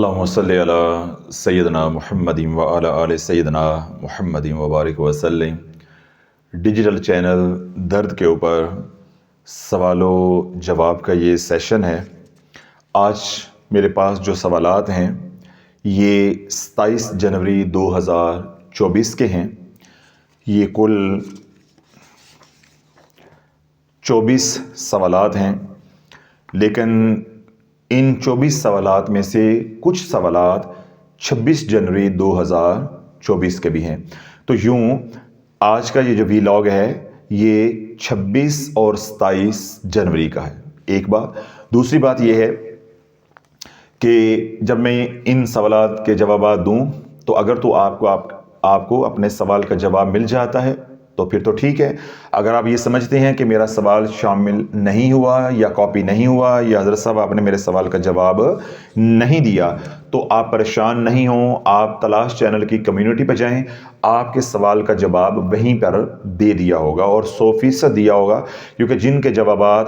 اللہم صلی علی سیدنا محمد و علی آل سیدنا محمد وبارک وسلم۔ ڈیجیٹل چینل درد کے اوپر سوال و جواب کا یہ سیشن ہے۔ آج میرے پاس جو سوالات ہیں یہ 27 جنوری 2024 کے ہیں۔ یہ کل 24 سوالات ہیں، لیکن ان 24 سوالات میں سے کچھ سوالات 26 جنوری 2024 کے بھی ہیں۔ تو یوں آج کا یہ جو ویلاگ ہے یہ 26 اور 27 جنوری کا ہے، ایک بات۔ دوسری بات یہ ہے کہ جب میں ان سوالات کے جوابات دوں تو اگر تو آپ کو اپنے سوال کا جواب مل جاتا ہے تو پھر تو ٹھیک ہے۔ اگر آپ یہ سمجھتے ہیں کہ میرا سوال شامل نہیں ہوا یا کاپی نہیں ہوا یا حضرت صاحب آپ نے میرے سوال کا جواب نہیں دیا تو آپ پریشان نہیں ہوں، آپ تلاش چینل کی کمیونٹی پہ جائیں، آپ کے سوال کا جواب وہیں پر دے دیا ہوگا اور 100% دیا ہوگا، کیونکہ جن کے جوابات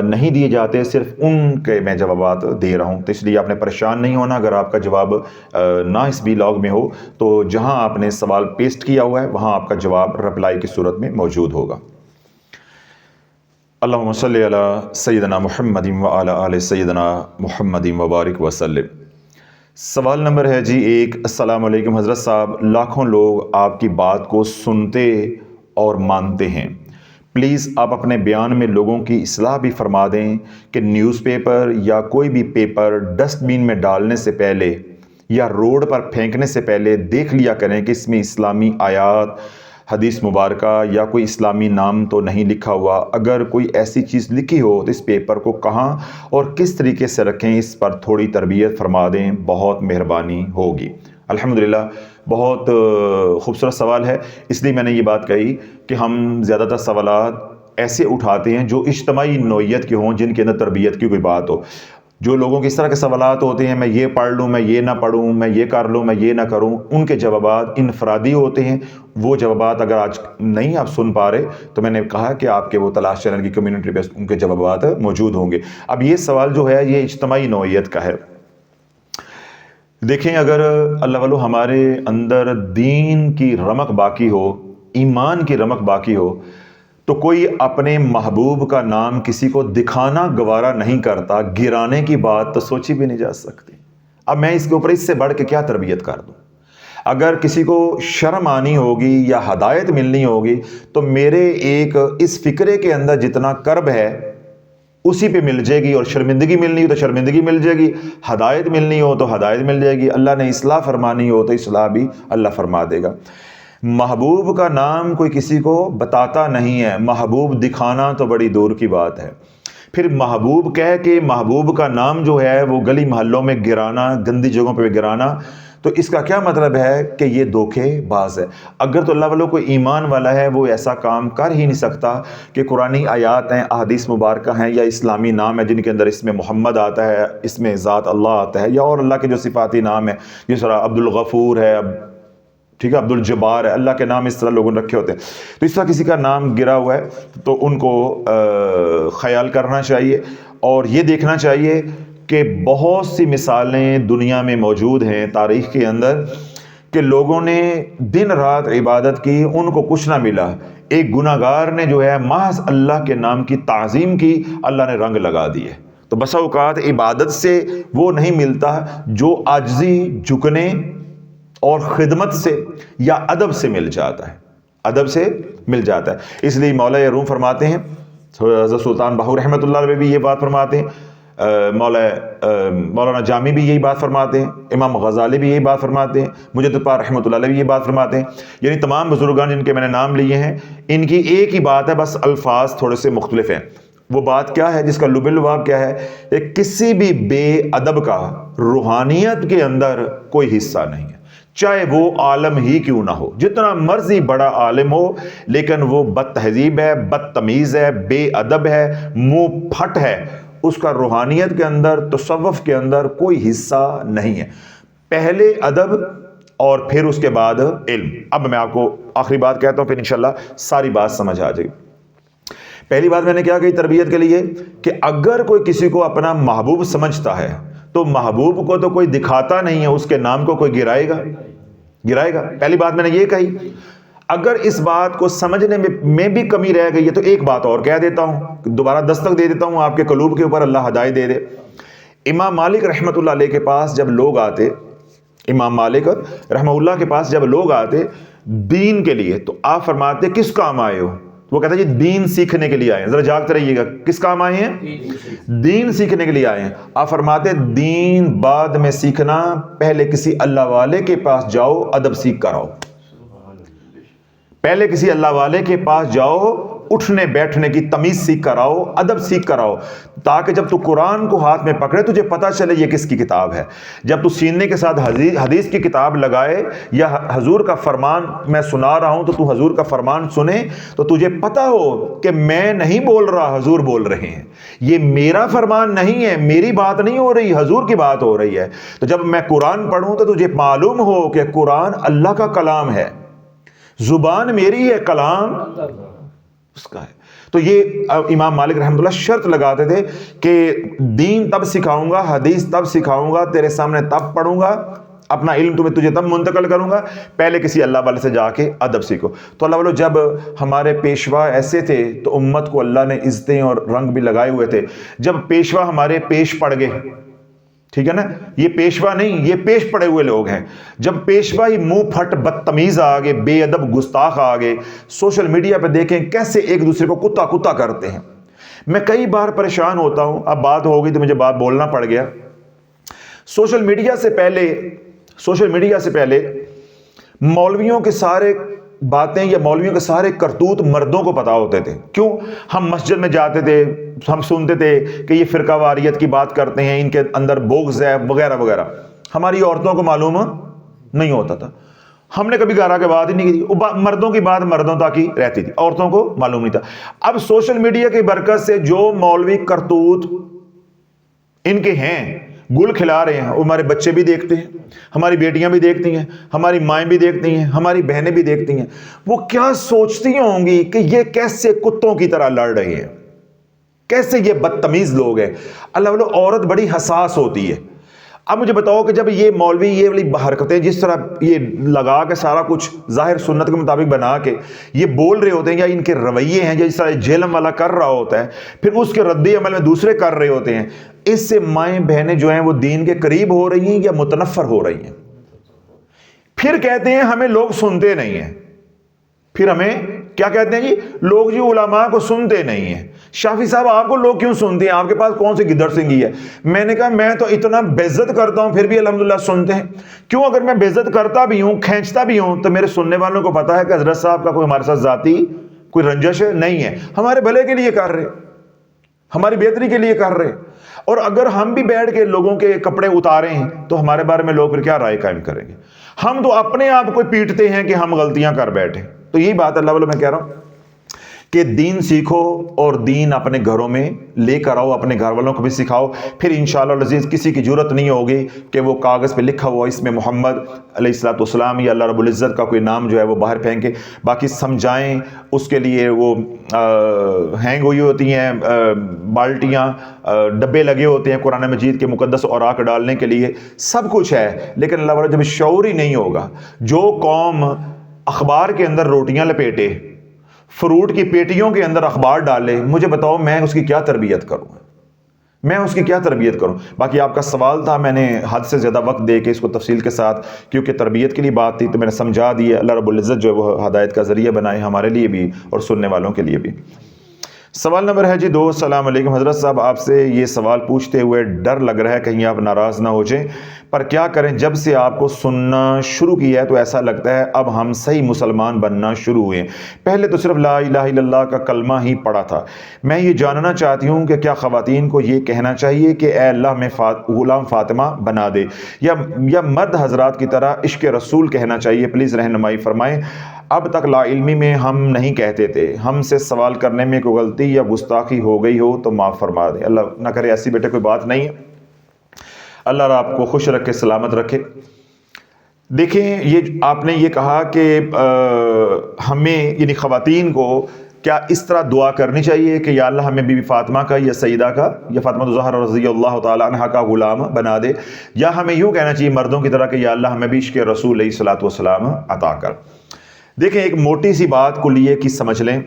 نہیں دیے جاتے صرف ان کے میں جوابات دے رہا ہوں۔ تو اس لیے آپ نے پریشان نہیں ہونا اگر آپ کا جواب نہ اس ویلاگ میں ہو تو جہاں آپ نے سوال پیسٹ کیا ہوا ہے وہاں آپ کا جواب رپلائی کی صورت میں موجود ہوگا۔ اللہم صلی علی سیدنا محمد و علی آل سیدنا محمد وبارک وسلم۔ سوال نمبر ہے جی 1۔ السلام علیکم حضرت صاحب، لاکھوں لوگ آپ کی بات کو سنتے اور مانتے ہیں، پلیز آپ اپنے بیان میں لوگوں کی اصلاح بھی فرما دیں کہ نیوز پیپر یا کوئی بھی پیپر ڈسٹ بین میں ڈالنے سے پہلے یا روڈ پر پھینکنے سے پہلے دیکھ لیا کریں کہ اس میں اسلامی آیات، حدیث مبارکہ یا کوئی اسلامی نام تو نہیں لکھا ہوا۔ اگر کوئی ایسی چیز لکھی ہو تو اس پیپر کو کہاں اور کس طریقے سے رکھیں، اس پر تھوڑی تربیت فرما دیں، بہت مہربانی ہوگی۔ الحمدللہ، بہت خوبصورت سوال ہے۔ اس لیے میں نے یہ بات کہی کہ ہم زیادہ تر سوالات ایسے اٹھاتے ہیں جو اجتماعی نوعیت کے ہوں، جن کے اندر تربیت کی کوئی بات ہو۔ جو لوگوں کے اس طرح کے سوالات ہوتے ہیں، میں یہ پڑھ لوں، میں یہ نہ پڑھوں، میں یہ کر لوں، میں یہ نہ کروں، ان کے جوابات انفرادی ہوتے ہیں۔ وہ جوابات اگر آج نہیں آپ سن پا رہے تو میں نے کہا کہ آپ کے وہ تلاش چینل کی کمیونٹی پہ ان کے جوابات موجود ہوں گے۔ اب یہ سوال جو ہے یہ اجتماعی نوعیت کا ہے۔ دیکھیں، اگر اللہ والو ہمارے اندر دین کی رمق باقی ہو، ایمان کی رمق باقی ہو، تو کوئی اپنے محبوب کا نام کسی کو دکھانا گوارا نہیں کرتا، گرانے کی بات تو سوچی بھی نہیں جا سکتی۔ اب میں اس کے اوپر اس سے بڑھ کے کیا تربیت کر دوں؟ اگر کسی کو شرم آنی ہوگی یا ہدایت ملنی ہوگی تو میرے ایک اس فکرے کے اندر جتنا کرب ہے اسی پہ مل جائے گی، اور شرمندگی ملنی ہو تو شرمندگی مل جائے گی، ہدایت ملنی ہو تو ہدایت مل جائے گی، اللہ نے اصلاح فرمانی ہو تو اصلاح بھی اللہ فرما دے گا۔ محبوب کا نام کوئی کسی کو بتاتا نہیں ہے، محبوب دکھانا تو بڑی دور کی بات ہے۔ پھر محبوب کہہ کے محبوب کا نام جو ہے وہ گلی محلوں میں گرانا، گندی جگہوں پہ گرانا، تو اس کا کیا مطلب ہے کہ یہ دھوکے باز ہے۔ اگر تو اللہ والوں کوئی ایمان والا ہے وہ ایسا کام کر ہی نہیں سکتا کہ قرآنی آیات ہیں، احادیث مبارکہ ہیں یا اسلامی نام ہے جن کے اندر اس میں محمد آتا ہے، اس میں ذات اللہ آتا ہے، یا اور اللہ کے جو صفاتی نام ہے، جس طرح عبد الغفور ہے، ٹھیک ہے، عبد الجبار ہے، اللہ کے نام اس طرح لوگوں نے رکھے ہوتے ہیں۔ تو اس طرح کسی کا نام گرا ہوا ہے تو ان کو خیال کرنا چاہیے اور یہ دیکھنا چاہیے کہ بہت سی مثالیں دنیا میں موجود ہیں تاریخ کے اندر کہ لوگوں نے دن رات عبادت کی، ان کو کچھ نہ ملا۔ ایک گناہگار نے جو ہے محض اللہ کے نام کی تعظیم کی، اللہ نے رنگ لگا دیے۔ تو بسا اوقات عبادت سے وہ نہیں ملتا جو عاجزی، جھکنے اور خدمت سے یا ادب سے مل جاتا ہے، ادب سے مل جاتا ہے۔ اس لیے مولا روم فرماتے ہیں، حضرت سلطان باہو رحمۃ اللہ علیہ بھی یہ بات فرماتے ہیں، مولانا جامی بھی یہی بات فرماتے ہیں، امام غزالی بھی یہی بات فرماتے ہیں، مجدد پاک رحمۃ اللہ علیہ بھی یہ بات فرماتے ہیں، یعنی تمام بزرگان جن کے میں نے نام لیے ہیں ان کی ایک ہی بات ہے، بس الفاظ تھوڑے سے مختلف ہیں۔ وہ بات کیا ہے جس کا لب لباب کیا ہے کہ کسی بھی بے ادب کا روحانیت کے اندر کوئی حصہ نہیں ہے، چاہے وہ عالم ہی کیوں نہ ہو، جتنا مرضی بڑا عالم ہو، لیکن وہ بد تہذیب ہے، بدتمیز ہے، بے ادب ہے، منہ پھٹ ہے، اس کا روحانیت کے اندر، تصوف کے اندر کوئی حصہ نہیں ہے۔ پہلے ادب اور پھر اس کے بعد علم۔ اب میں آپ کو آخری بات کہتا ہوں پھر انشاءاللہ ساری بات سمجھ آ جائے گی۔ پہلی بات میں نے کیا کہی تربیت کے لیے کہ اگر کوئی کسی کو اپنا محبوب سمجھتا ہے تو محبوب کو تو کوئی دکھاتا نہیں ہے، اس کے نام کو کوئی گرائے گا؟ پہلی بات میں نے یہ کہی۔ اگر اس بات کو سمجھنے میں بھی کمی رہ گئی ہے تو ایک بات اور کہہ دیتا ہوں، دوبارہ دستک دے دیتا ہوں آپ کے قلوب کے اوپر، اللہ ہدایت دے دے۔ امام مالک رحمۃ اللہ علیہ کے پاس جب لوگ آتے، امام مالک رحمہ اللہ کے پاس جب لوگ آتے دین کے لیے، تو آپ فرماتے کس کام آئے ہو؟ وہ کہتا ہے جی دین سیکھنے کے لیے آئے ہیں۔ ذرا جاگتے رہیے گا، کس کام آئے ہیں؟ دین سیکھنے کے لیے آئے ہیں۔ آپ فرماتے دین بعد میں سیکھنا، پہلے کسی اللہ والے کے پاس جاؤ، ادب سیکھ کر آؤ۔ پہلے کسی اللہ والے کے پاس جاؤ، اٹھنے بیٹھنے کی تمیز سیکھ کر آؤ، ادب سیکھ کر آؤ، تاکہ جب تو قرآن کو ہاتھ میں پکڑے تجھے پتہ چلے یہ کس کی کتاب ہے۔ جب تو سینے کے ساتھ حدیث کی کتاب لگائے یا حضور کا فرمان میں سنا رہا ہوں تو حضور کا فرمان سنے تو تجھے پتہ ہو کہ میں نہیں بول رہا، حضور بول رہے ہیں، یہ میرا فرمان نہیں ہے، میری بات نہیں ہو رہی، حضور کی بات ہو رہی ہے۔ تو جب میں قرآن پڑھوں تو تجھے معلوم ہو کہ قرآن اللہ کا کلام ہے، زبان میری ہے، کلام اس کا ہے۔ تو یہ امام مالک رحمۃ اللہ شرط لگاتے تھے کہ دین تب سکھاؤں گا، حدیث تب سکھاؤں گا، تیرے سامنے تب پڑھوں گا، اپنا علم تجھے تب منتقل کروں گا، پہلے کسی اللہ والے سے جا کے ادب سیکھو۔ تو اللہ والو جب ہمارے پیشوا ایسے تھے تو امت کو اللہ نے عزتیں اور رنگ بھی لگائے ہوئے تھے۔ جب پیشوا ہمارے پیش پڑ گئے، ٹھیک ہے نا، یہ پیشوا نہیں، یہ پیش پڑے ہوئے لوگ ہیں۔ جب پیشوا ہی منہ پھٹ بدتمیز آگے، بے ادب گستاخ آگے، سوشل میڈیا پہ دیکھیں کیسے ایک دوسرے کو کتا کتا کرتے ہیں۔ میں کئی بار پریشان ہوتا ہوں، اب بات ہو گئی تو مجھے بات بولنا پڑ گیا۔ سوشل میڈیا سے پہلے مولویوں کے سارے باتیں یا مولویوں کے سارے کرتوت مردوں کو پتا ہوتے تھے۔ کیوں؟ ہم مسجد میں جاتے تھے، ہم سنتے تھے کہ یہ فرقہ واریت کی بات کرتے ہیں، ان کے اندر بغض ہے وغیرہ وغیرہ۔ ہماری عورتوں کو معلوم نہیں ہوتا تھا، ہم نے کبھی گھر آ کے بات ہی نہیں کی تھی، مردوں کی بات مردوں تک ہی رہتی تھی، عورتوں کو معلوم نہیں تھا۔ اب سوشل میڈیا کی برکت سے جو مولوی کرتوت ان کے ہیں گل کھلا رہے ہیں، وہ ہمارے بچے بھی دیکھتے ہیں، ہماری بیٹیاں بھی دیکھتی ہیں، ہماری مائیں بھی دیکھتی ہیں، ہماری بہنیں بھی دیکھتی ہیں۔ وہ کیا سوچتی ہوں گی کہ یہ کیسے کتوں کی طرح لڑ رہے ہیں، کیسے یہ بدتمیز لوگ ہیں۔ اللہ والو عورت بڑی حساس ہوتی ہے۔ اب مجھے بتاؤ کہ جب یہ مولوی یہ والی حرکتیں جس طرح یہ لگا کے سارا کچھ ظاہر سنت کے مطابق بنا کے یہ بول رہے ہوتے ہیں، یا ان کے رویے ہیں، یا جس طرح جہلم والا کر رہا ہوتا ہے، پھر اس کے رد عمل میں دوسرے کر رہے ہوتے ہیں، اس سے مائیں بہنیں جو ہیں وہ دین کے قریب ہو رہی ہیں یا متنفر ہو رہی ہیں۔ پھر کہتے ہیں ہمیں لوگ سنتے نہیں ہیں، پھر ہمیں کیا کہتے ہیں جی؟ لوگ جی علماء کو سنتے نہیں ہیں۔ شافی صاحب آپ کو لوگ کیوں سنتے ہیں؟ آپ کے پاس کون سی گدڑ سنگھی ہے؟ میں نے کہا میں تو اتنا بے عزت کرتا ہوں پھر بھی الحمدللہ سنتے ہیں۔ کیوں؟ اگر میں بے عزت کرتا بھی ہوں، کھینچتا بھی ہوں، تو میرے سننے والوں کو پتا ہے کہ حضرت صاحب کا کوئی ہمارے ساتھ ذاتی کوئی رنجش نہیں ہے، ہمارے بھلے کے لیے کر رہے، ہماری بہتری کے لیے کر رہے۔ اور اگر ہم بھی بیٹھ کے لوگوں کے کپڑے اتارے ہیں تو ہمارے بارے میں لوگ پھر کیا رائے قائم کریں گے؟ ہم تو اپنے آپ کو پیٹتے ہیں کہ ہم غلطیاں کر بیٹھے۔ تو یہی بات اللہ والوں میں کہہ رہا ہوں کہ دین سیکھو اور دین اپنے گھروں میں لے کر آؤ، اپنے گھر والوں کو بھی سکھاؤ۔ پھر انشاءاللہ العزیز کسی کی جرت نہیں ہوگی کہ وہ کاغذ پہ لکھا ہوا اس میں محمد علیہ الصلوۃ والسلام یا اللہ رب العزت کا کوئی نام جو ہے وہ باہر پھینکے۔ باقی سمجھائیں، اس کے لیے وہ ہینگ ہوئی ہوتی ہیں بالٹیاں، ڈبے لگے ہوتے ہیں قرآن مجید کے مقدس اوراق ڈالنے کے لیے، سب کچھ ہے، لیکن اللہ والا جب شعور ہی نہیں ہوگا۔ جو قوم اخبار کے اندر روٹیاں لپیٹے، فروٹ کی پیٹیوں کے اندر اخبار ڈالے، مجھے بتاؤ میں اس کی کیا تربیت کروں؟ باقی آپ کا سوال تھا، میں نے حد سے زیادہ وقت دے کے اس کو تفصیل کے ساتھ، کیونکہ تربیت کے لیے بات تھی تو میں نے سمجھا دی ہے۔ اللہ رب العزت جو ہے وہ ہدایت کا ذریعہ بنائے ہمارے لیے بھی اور سننے والوں کے لیے بھی۔ سوال نمبر ہے جی 2، السلام علیکم حضرت صاحب، آپ سے یہ سوال پوچھتے ہوئے ڈر لگ رہا ہے کہیں آپ ناراض نہ ہو جائیں، پر کیا کریں؟ جب سے آپ کو سننا شروع کیا ہے تو ایسا لگتا ہے اب ہم صحیح مسلمان بننا شروع ہوئے ہیں، پہلے تو صرف لا الہ الا اللہ کا کلمہ ہی پڑھا تھا۔ میں یہ جاننا چاہتی ہوں کہ کیا خواتین کو یہ کہنا چاہیے کہ اے اللہ میں غلام فاطمہ بنا دے، یا مرد حضرات کی طرح عشق رسول کہنا چاہیے؟ پلیز رہنمائی فرمائیں۔ اب تک لا علمی میں ہم نہیں کہتے تھے، ہم سے سوال کرنے میں کوئی غلطی یا گستاخی ہو گئی ہو تو معاف فرما دیں۔ اللہ نہ کرے ایسی بیٹے کوئی بات نہیں ہے، اللہ آپ کو خوش رکھے، سلامت رکھے۔ دیکھیں، یہ آپ نے یہ کہا کہ ہمیں یعنی خواتین کو کیا اس طرح دعا کرنی چاہیے کہ یا اللہ ہمیں بی بی فاطمہ کا یا سیدہ کا یا فاطمہ الزہرا رضی اللہ تعالی عنہا کا غلام بنا دے، یا ہمیں یوں کہنا چاہیے مردوں کی طرح کہ یا اللہ ہمیں بھی عشق رسول علیہ الصلوۃ والسلام عطا کر؟ دیکھیں ایک موٹی سی بات کلیہ کی سمجھ لیں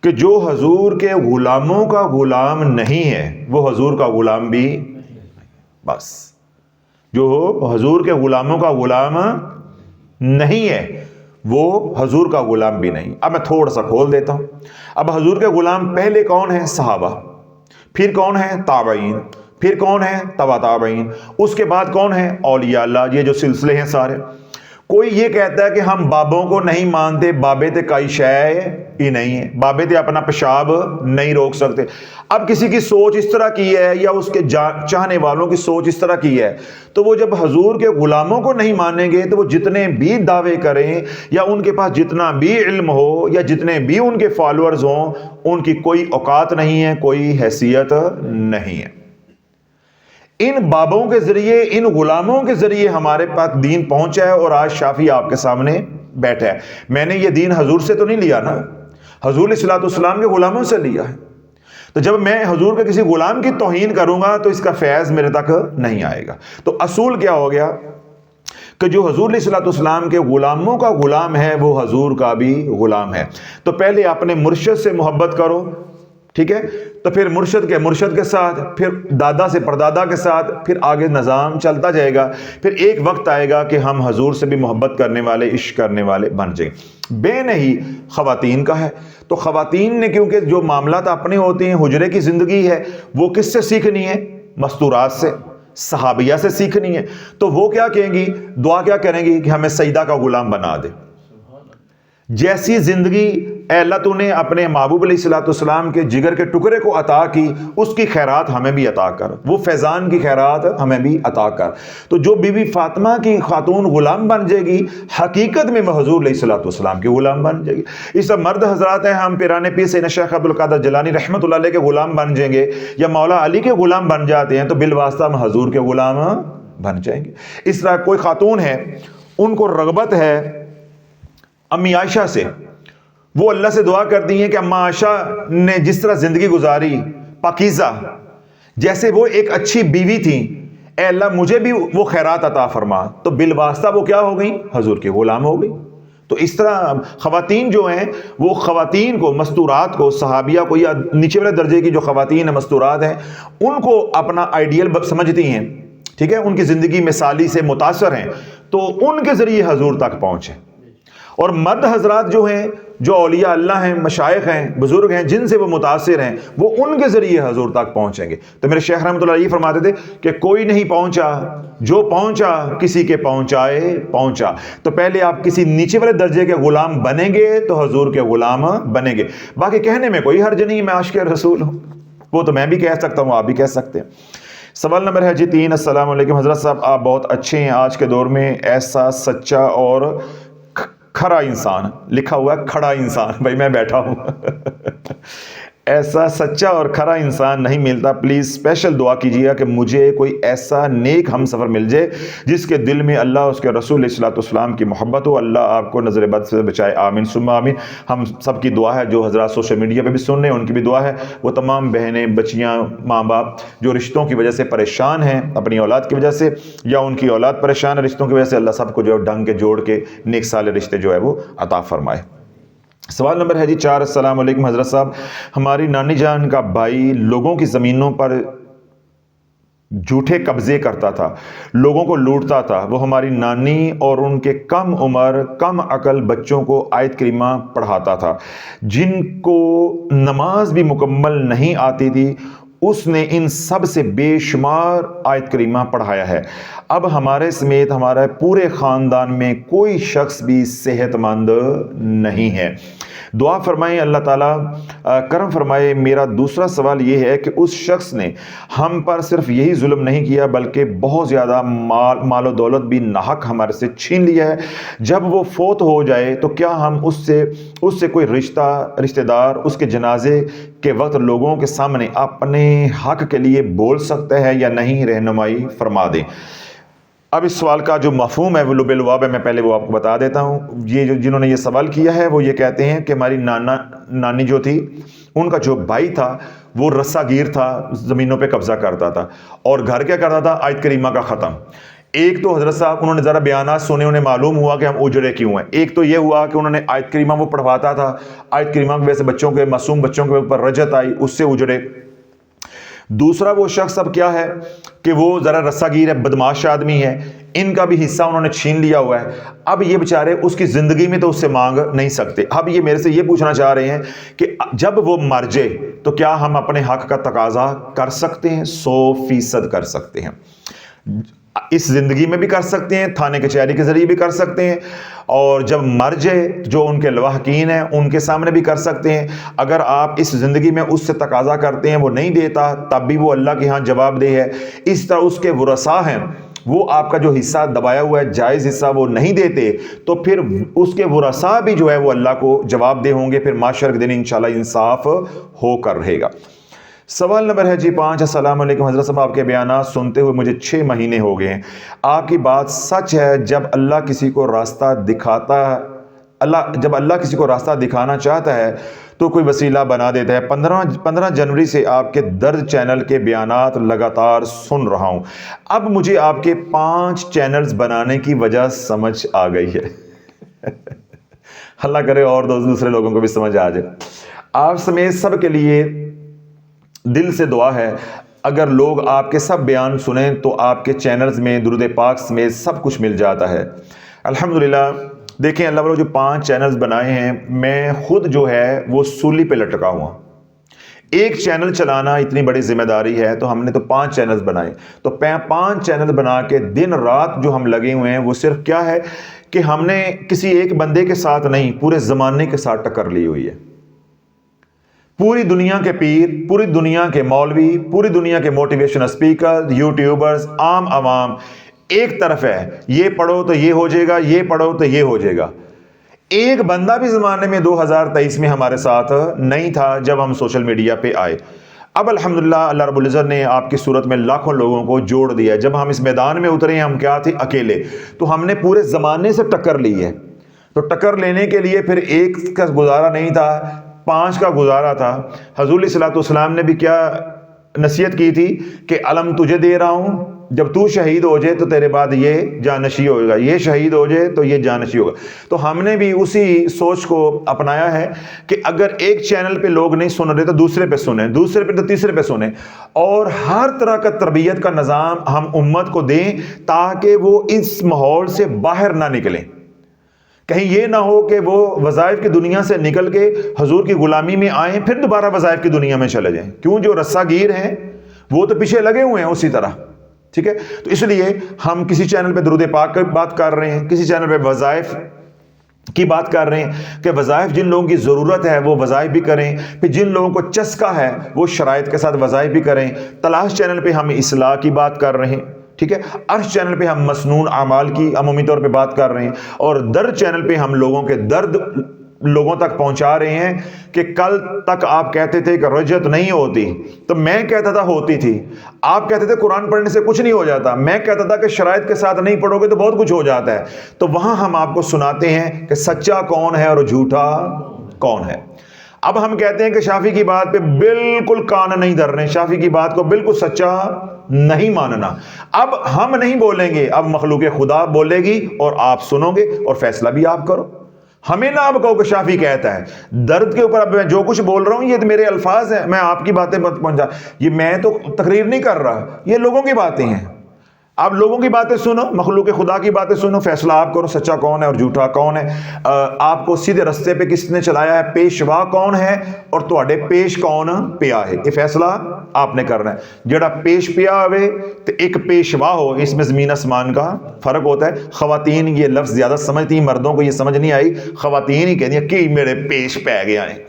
کہ جو حضور کے غلاموں کا غلام نہیں ہے وہ حضور کا غلام بھی، بس جو حضور کے غلاموں کا غلام نہیں ہے وہ حضور کا غلام بھی نہیں۔ اب میں تھوڑا سا کھول دیتا ہوں۔ اب حضور کے غلام پہلے کون ہیں؟ صحابہ، پھر کون ہیں؟ تابعین، پھر کون ہیں؟ تبع تابعین، اس کے بعد کون ہیں؟ اولیاء اللہ۔ یہ جو سلسلے ہیں سارے، کوئی یہ کہتا ہے کہ ہم بابوں کو نہیں مانتے، بابے تے کئی شے ہی نہیں ہے، بابے تے اپنا پیشاب نہیں روک سکتے۔ اب کسی کی سوچ اس طرح کی ہے یا اس کے چاہنے والوں کی سوچ اس طرح کی ہے، تو وہ جب حضور کے غلاموں کو نہیں مانیں گے تو وہ جتنے بھی دعوے کریں یا ان کے پاس جتنا بھی علم ہو یا جتنے بھی ان کے فالوورز ہوں، ان کی کوئی اوقات نہیں ہے، کوئی حیثیت نہیں ہے۔ ان بابوں کے ذریعے، ان غلاموں کے ذریعے ہمارے پاس دین پہنچا ہے، اور آج شافی آپ کے سامنے بیٹھا ہے۔ میں نے یہ دین حضور سے تو نہیں لیا نا، حضور علیہ الصلوۃ والسلام کے غلاموں سے لیا ہے۔ تو جب میں حضور کے کسی غلام کی توہین کروں گا تو اس کا فیض میرے تک نہیں آئے گا۔ تو اصول کیا ہو گیا کہ جو حضور علیہ الصلوۃ والسلام کے غلاموں کا غلام ہے وہ حضور کا بھی غلام ہے۔ تو پہلے اپنے مرشد سے محبت کرو، ٹھیک ہے، تو پھر مرشد کے ساتھ، پھر دادا سے پردادا کے ساتھ، پھر آگے نظام چلتا جائے گا۔ پھر ایک وقت آئے گا کہ ہم حضور سے بھی محبت کرنے والے، عشق کرنے والے بن جائیں۔ بے نہیں خواتین کا ہے، تو خواتین نے کیونکہ جو معاملات اپنے ہوتے ہیں، حجرے کی زندگی ہے، وہ کس سے سیکھنی ہے؟ مستورات سے، صحابیہ سے سیکھنی ہے۔ تو وہ کیا کہیں گی؟ دعا کیا کریں گی کہ ہمیں سیدہ کا غلام بنا دے۔ جیسی زندگی اے اللہ تو نے اپنے محبوب علیہ الصلوۃ والسلام کے جگر کے ٹکڑے کو عطا کی، اس کی خیرات ہمیں بھی عطا کر، وہ فیضان کی خیرات ہمیں بھی عطا کر۔ تو جو بی بی فاطمہ کی خاتون غلام بن جائے گی، حقیقت میں حضور علیہ الصلوۃ والسلام کی غلام بن جائے گی۔ اس طرح مرد حضرات ہیں، ہم پیرانے پیر سیدنا شیخ عبد القادر جیلانی رحمۃ اللہ علیہ کے غلام بن جائیں گے یا مولا علی کے غلام بن جاتے ہیں تو بالواسطہ ہم حضور کے غلام بن جائیں گے۔ اس طرح کوئی خاتون ہے، ان کو رغبت ہے امی عائشہ سے، وہ اللہ سے دعا کرتی ہیں کہ اما عائشہ نے جس طرح زندگی گزاری پاکیزہ، جیسے وہ ایک اچھی بیوی تھیں، اے اللہ مجھے بھی وہ خیرات عطا فرما، تو بالواسطہ وہ کیا ہو گئی؟ حضور کی غلام ہو گئی۔ تو اس طرح خواتین جو ہیں، وہ خواتین کو، مستورات کو، صحابیہ کو یا نیچے والے درجے کی جو خواتین ہیں، مستورات ہیں، ان کو اپنا آئیڈیل سمجھتی ہیں، ٹھیک ہے، ان کی زندگی مثالی سے متاثر ہیں، تو ان کے ذریعے حضور تک پہنچے۔ اور مرد حضرات جو ہیں، جو اولیاء اللہ ہیں، مشائخ ہیں، بزرگ ہیں، جن سے وہ متاثر ہیں، وہ ان کے ذریعے حضور تک پہنچیں گے۔ تو میرے شیخ رحمۃ اللہ یہ فرماتے تھے کہ کوئی نہیں پہنچا، جو پہنچا کسی کے پہنچائے پہنچا۔ تو پہلے آپ کسی نیچے والے درجے کے غلام بنیں گے تو حضور کے غلام بنیں گے۔ باقی کہنے میں کوئی حرج نہیں، میں عاشق رسول ہوں، وہ تو میں بھی کہہ سکتا ہوں، آپ بھی کہہ سکتے ہیں۔ سوال نمبر ہے جی 3۔ السلام علیکم حضرت صاحب، آپ بہت اچھے ہیں۔ آج کے دور میں ایسا سچا اور کھڑا انسان، لکھا ہوا ہے کھڑا انسان، بھائی میں بیٹھا ہوں ایسا سچا اور کھڑا انسان نہیں ملتا، پلیز اسپیشل دعا کیجیے کہ مجھے کوئی ایسا نیک ہم سفر مل جائے جس کے دل میں اللہ اس کے رسول علیہ الصلوۃ والسلام کی محبت ہو۔ اللہ آپ کو نظر بد سے بچائے، آمین ثم آمین۔ ہم سب کی دعا ہے، جو حضرات سوشل میڈیا پہ بھی سن رہے ہیں ان کی بھی دعا ہے، وہ تمام بہنیں، بچیاں، ماں باپ جو رشتوں کی وجہ سے پریشان ہیں اپنی اولاد کی وجہ سے، یا ان کی اولاد پریشان ہے رشتوں کی وجہ سے، اللہ سب کو جو ہے ڈھنگ کے جوڑ کے نیک صالح رشتے جو ہے وہ عطا فرمائے۔ سوال نمبر ہے جی 4۔ السلام علیکم حضرت صاحب، ہماری نانی جان کا بھائی لوگوں کی زمینوں پر جھوٹے قبضے کرتا تھا، لوگوں کو لوٹتا تھا۔ وہ ہماری نانی اور ان کے کم عمر کم عقل بچوں کو آیت کریمہ پڑھاتا تھا، جن کو نماز بھی مکمل نہیں آتی تھی۔ اس نے ان سب سے بے شمار آیت کریمہ پڑھایا ہے۔ اب ہمارے سمیت ہمارے پورے خاندان میں کوئی شخص بھی صحت مند نہیں ہے، دعا فرمائیں، اللہ تعالیٰ کرم فرمائے۔ میرا دوسرا سوال یہ ہے کہ اس شخص نے ہم پر صرف یہی ظلم نہیں کیا بلکہ بہت زیادہ مال و دولت بھی ناحق ہمارے سے چھین لیا ہے۔ جب وہ فوت ہو جائے تو کیا ہم اس سے کوئی رشتہ دار اس کے جنازے کے وقت لوگوں کے سامنے اپنے حق کے لیے بول سکتے ہیں یا نہیں؟ رہنمائی فرما دیں۔ اب اس سوال کا جو مفہوم ہے وہ لب لباب ہے، میں پہلے وہ آپ کو بتا دیتا ہوں. یہ جنہوں نے یہ سوال کیا ہے وہ یہ کہتے ہیں کہ ہماری نانی جو تھی ان کا جو بھائی تھا وہ رسا گیر تھا، زمینوں پہ قبضہ کرتا تھا، اور گھر کیا کرتا تھا؟ آیت کریمہ کا ختم. ایک تو حضرت صاحب انہوں نے ذرا بیانات سنے، انہیں معلوم ہوا کہ ہم اجڑے کیوں ہیں. ایک تو یہ ہوا کہ انہوں نے آیت کریمہ وہ پڑھواتا تھا، آیت کریمہ کی وجہ سے بچوں کے، معصوم بچوں کے اوپر رجت آئی، اس سے اجڑے. دوسرا وہ شخص اب کیا ہے کہ وہ ذرا رسا گیر ہے، بدماش آدمی ہے، ان کا بھی حصہ انہوں نے چھین لیا ہوا ہے. اب یہ بیچارے اس کی زندگی میں تو اس سے مانگ نہیں سکتے. اب یہ میرے سے یہ پوچھنا چاہ رہے ہیں کہ جب وہ مر جائے تو کیا ہم اپنے حق کا تقاضا کر سکتے ہیں؟ 100% کر سکتے ہیں. اس زندگی میں بھی کر سکتے ہیں، تھانے کچہری کے ذریعے بھی کر سکتے ہیں، اور جب مر جائے جو ان کے لواحقین ہیں ان کے سامنے بھی کر سکتے ہیں. اگر آپ اس زندگی میں اس سے تقاضا کرتے ہیں وہ نہیں دیتا تب بھی وہ اللہ کے ہاں جواب دہ ہے. اس طرح اس کے ورثاء ہیں، وہ آپ کا جو حصہ دبایا ہوا ہے جائز حصہ وہ نہیں دیتے تو پھر اس کے ورثاء بھی جو ہے وہ اللہ کو جواب دہ ہوں گے. پھر معاشر کے دن انشاءاللہ انصاف ہو کر رہے گا. سوال نمبر ہے جی 5. السلام علیکم حضرت صاحب، آپ کے بیانات سنتے ہوئے مجھے 6 مہینے ہو گئے ہیں. آپ کی بات سچ ہے، جب اللہ کسی کو راستہ دکھانا چاہتا ہے تو کوئی وسیلہ بنا دیتا ہے. 15 جنوری سے آپ کے درد چینل کے بیانات لگاتار سن رہا ہوں. اب مجھے آپ کے 5 چینلز بنانے کی وجہ سمجھ آ گئی ہے. اللہ کرے اور دوسرے لوگوں کو بھی سمجھ آ جائے. آپ سمیت سب کے لیے دل سے دعا ہے، اگر لوگ آپ کے سب بیان سنیں تو آپ کے چینلز میں درود پاک سمیت سب کچھ مل جاتا ہے. الحمدللہ. دیکھیں اللہ والوں جو 5 چینلز بنائے ہیں، میں خود جو ہے وہ سولی پہ لٹکا ہوا. ایک چینل چلانا اتنی بڑی ذمہ داری ہے تو ہم نے تو 5 چینلز بنائے. تو 5 چینل بنا کے دن رات جو ہم لگے ہوئے ہیں وہ صرف کیا ہے کہ ہم نے کسی ایک بندے کے ساتھ نہیں، پورے زمانے کے ساتھ ٹکر لی ہوئی ہے. پوری دنیا کے پیر، پوری دنیا کے مولوی، پوری دنیا کے موٹیویشن اسپیکر، یوٹیوبرز، عام عوام ایک طرف ہے، یہ پڑھو تو یہ ہو جائے گا، یہ پڑھو تو یہ ہو جائے گا. ایک بندہ بھی زمانے میں 2023 میں ہمارے ساتھ نہیں تھا جب ہم سوشل میڈیا پہ آئے. اب الحمدللہ اللہ رب العزت نے آپ کی صورت میں لاکھوں لوگوں کو جوڑ دیا. جب ہم اس میدان میں اترے ہیں ہم کیا تھے؟ اکیلے. تو ہم نے پورے زمانے سے ٹکر لی ہے. تو ٹکر لینے کے لیے پھر ایک کا گزارا نہیں تھا، 5 کا گزارا تھا. حضور علیہ الصلوۃ والسلام نے بھی کیا نصیحت کی تھی کہ علم تجھے دے رہا ہوں، جب تو شہید ہو جائے تو تیرے بعد یہ جانشی ہوگا، یہ شہید ہو جائے تو یہ جانشی ہوگا. تو ہم نے بھی اسی سوچ کو اپنایا ہے کہ اگر ایک چینل پہ لوگ نہیں سن رہے تو دوسرے پہ سنیں، دوسرے پہ تو تیسرے پہ سنیں، اور ہر طرح کا تربیت کا نظام ہم امت کو دیں تاکہ وہ اس ماحول سے باہر نہ نکلیں. کہیں یہ نہ ہو کہ وہ وظائف کی دنیا سے نکل کے حضور کی غلامی میں آئیں پھر دوبارہ وظائف کی دنیا میں چلے جائیں. کیوں؟ جو رسا گیر ہیں وہ تو پیچھے لگے ہوئے ہیں اسی طرح. ٹھیک ہے، تو اس لیے ہم کسی چینل پہ درود پاک کی بات کر رہے ہیں، کسی چینل پہ وظائف کی بات کر رہے ہیں کہ وظائف جن لوگوں کی ضرورت ہے وہ وظائف بھی کریں، پھر جن لوگوں کو چسکا ہے وہ شرائط کے ساتھ وظائف بھی کریں. تلاش چینل پہ ہم اصلاح کی بات کر رہے ہیں. ٹھیک ہے، عرش چینل پہ ہم مسنون اعمال کی عمومی طور پہ بات کر رہے ہیں، اور درد چینل پہ ہم لوگوں کے درد لوگوں تک پہنچا رہے ہیں. کہ کل تک آپ کہتے تھے کہ رجت نہیں ہوتی، تو میں کہتا تھا ہوتی تھی. آپ کہتے تھے قرآن پڑھنے سے کچھ نہیں ہو جاتا، میں کہتا تھا کہ شرائط کے ساتھ نہیں پڑھو گے تو بہت کچھ ہو جاتا ہے. تو وہاں ہم آپ کو سناتے ہیں کہ سچا کون ہے اور جھوٹا کون ہے. اب ہم کہتے ہیں کہ شافعی کی بات پہ بالکل کان نہیں دھر رہے، شافعی کی بات کو بالکل سچا نہیں ماننا. اب ہم نہیں بولیں گے، اب مخلوق خدا بولے گی اور آپ سنو گے اور فیصلہ بھی آپ کرو. ہمیں نہ اب کہو کہ شافعی کہتا ہے. درد کے اوپر اب میں جو کچھ بول رہا ہوں یہ تو میرے الفاظ ہیں، میں آپ کی باتیں مت پہنچا، یہ میں تو تقریر نہیں کر رہا، یہ لوگوں کی باتیں ہیں. آپ لوگوں کی باتیں سنو، مخلوق خدا کی باتیں سنو، فیصلہ آپ کرو سچا کون ہے اور جھوٹا کون ہے. آپ کو سیدھے رستے پہ کس نے چلایا ہے، پیشوا کون ہے اور تواڈے پیش کون پیا ہے، یہ فیصلہ آپ نے کرنا ہے. جڑا پیش پیا ہوئے تو ایک پیشوا ہو، اس میں زمین آسمان کا فرق ہوتا ہے. خواتین یہ لفظ زیادہ سمجھتی ہیں، مردوں کو یہ سمجھ نہیں آئی. خواتین ہی کہتی ہیں کہ میرے پیش پہ گیا ہے.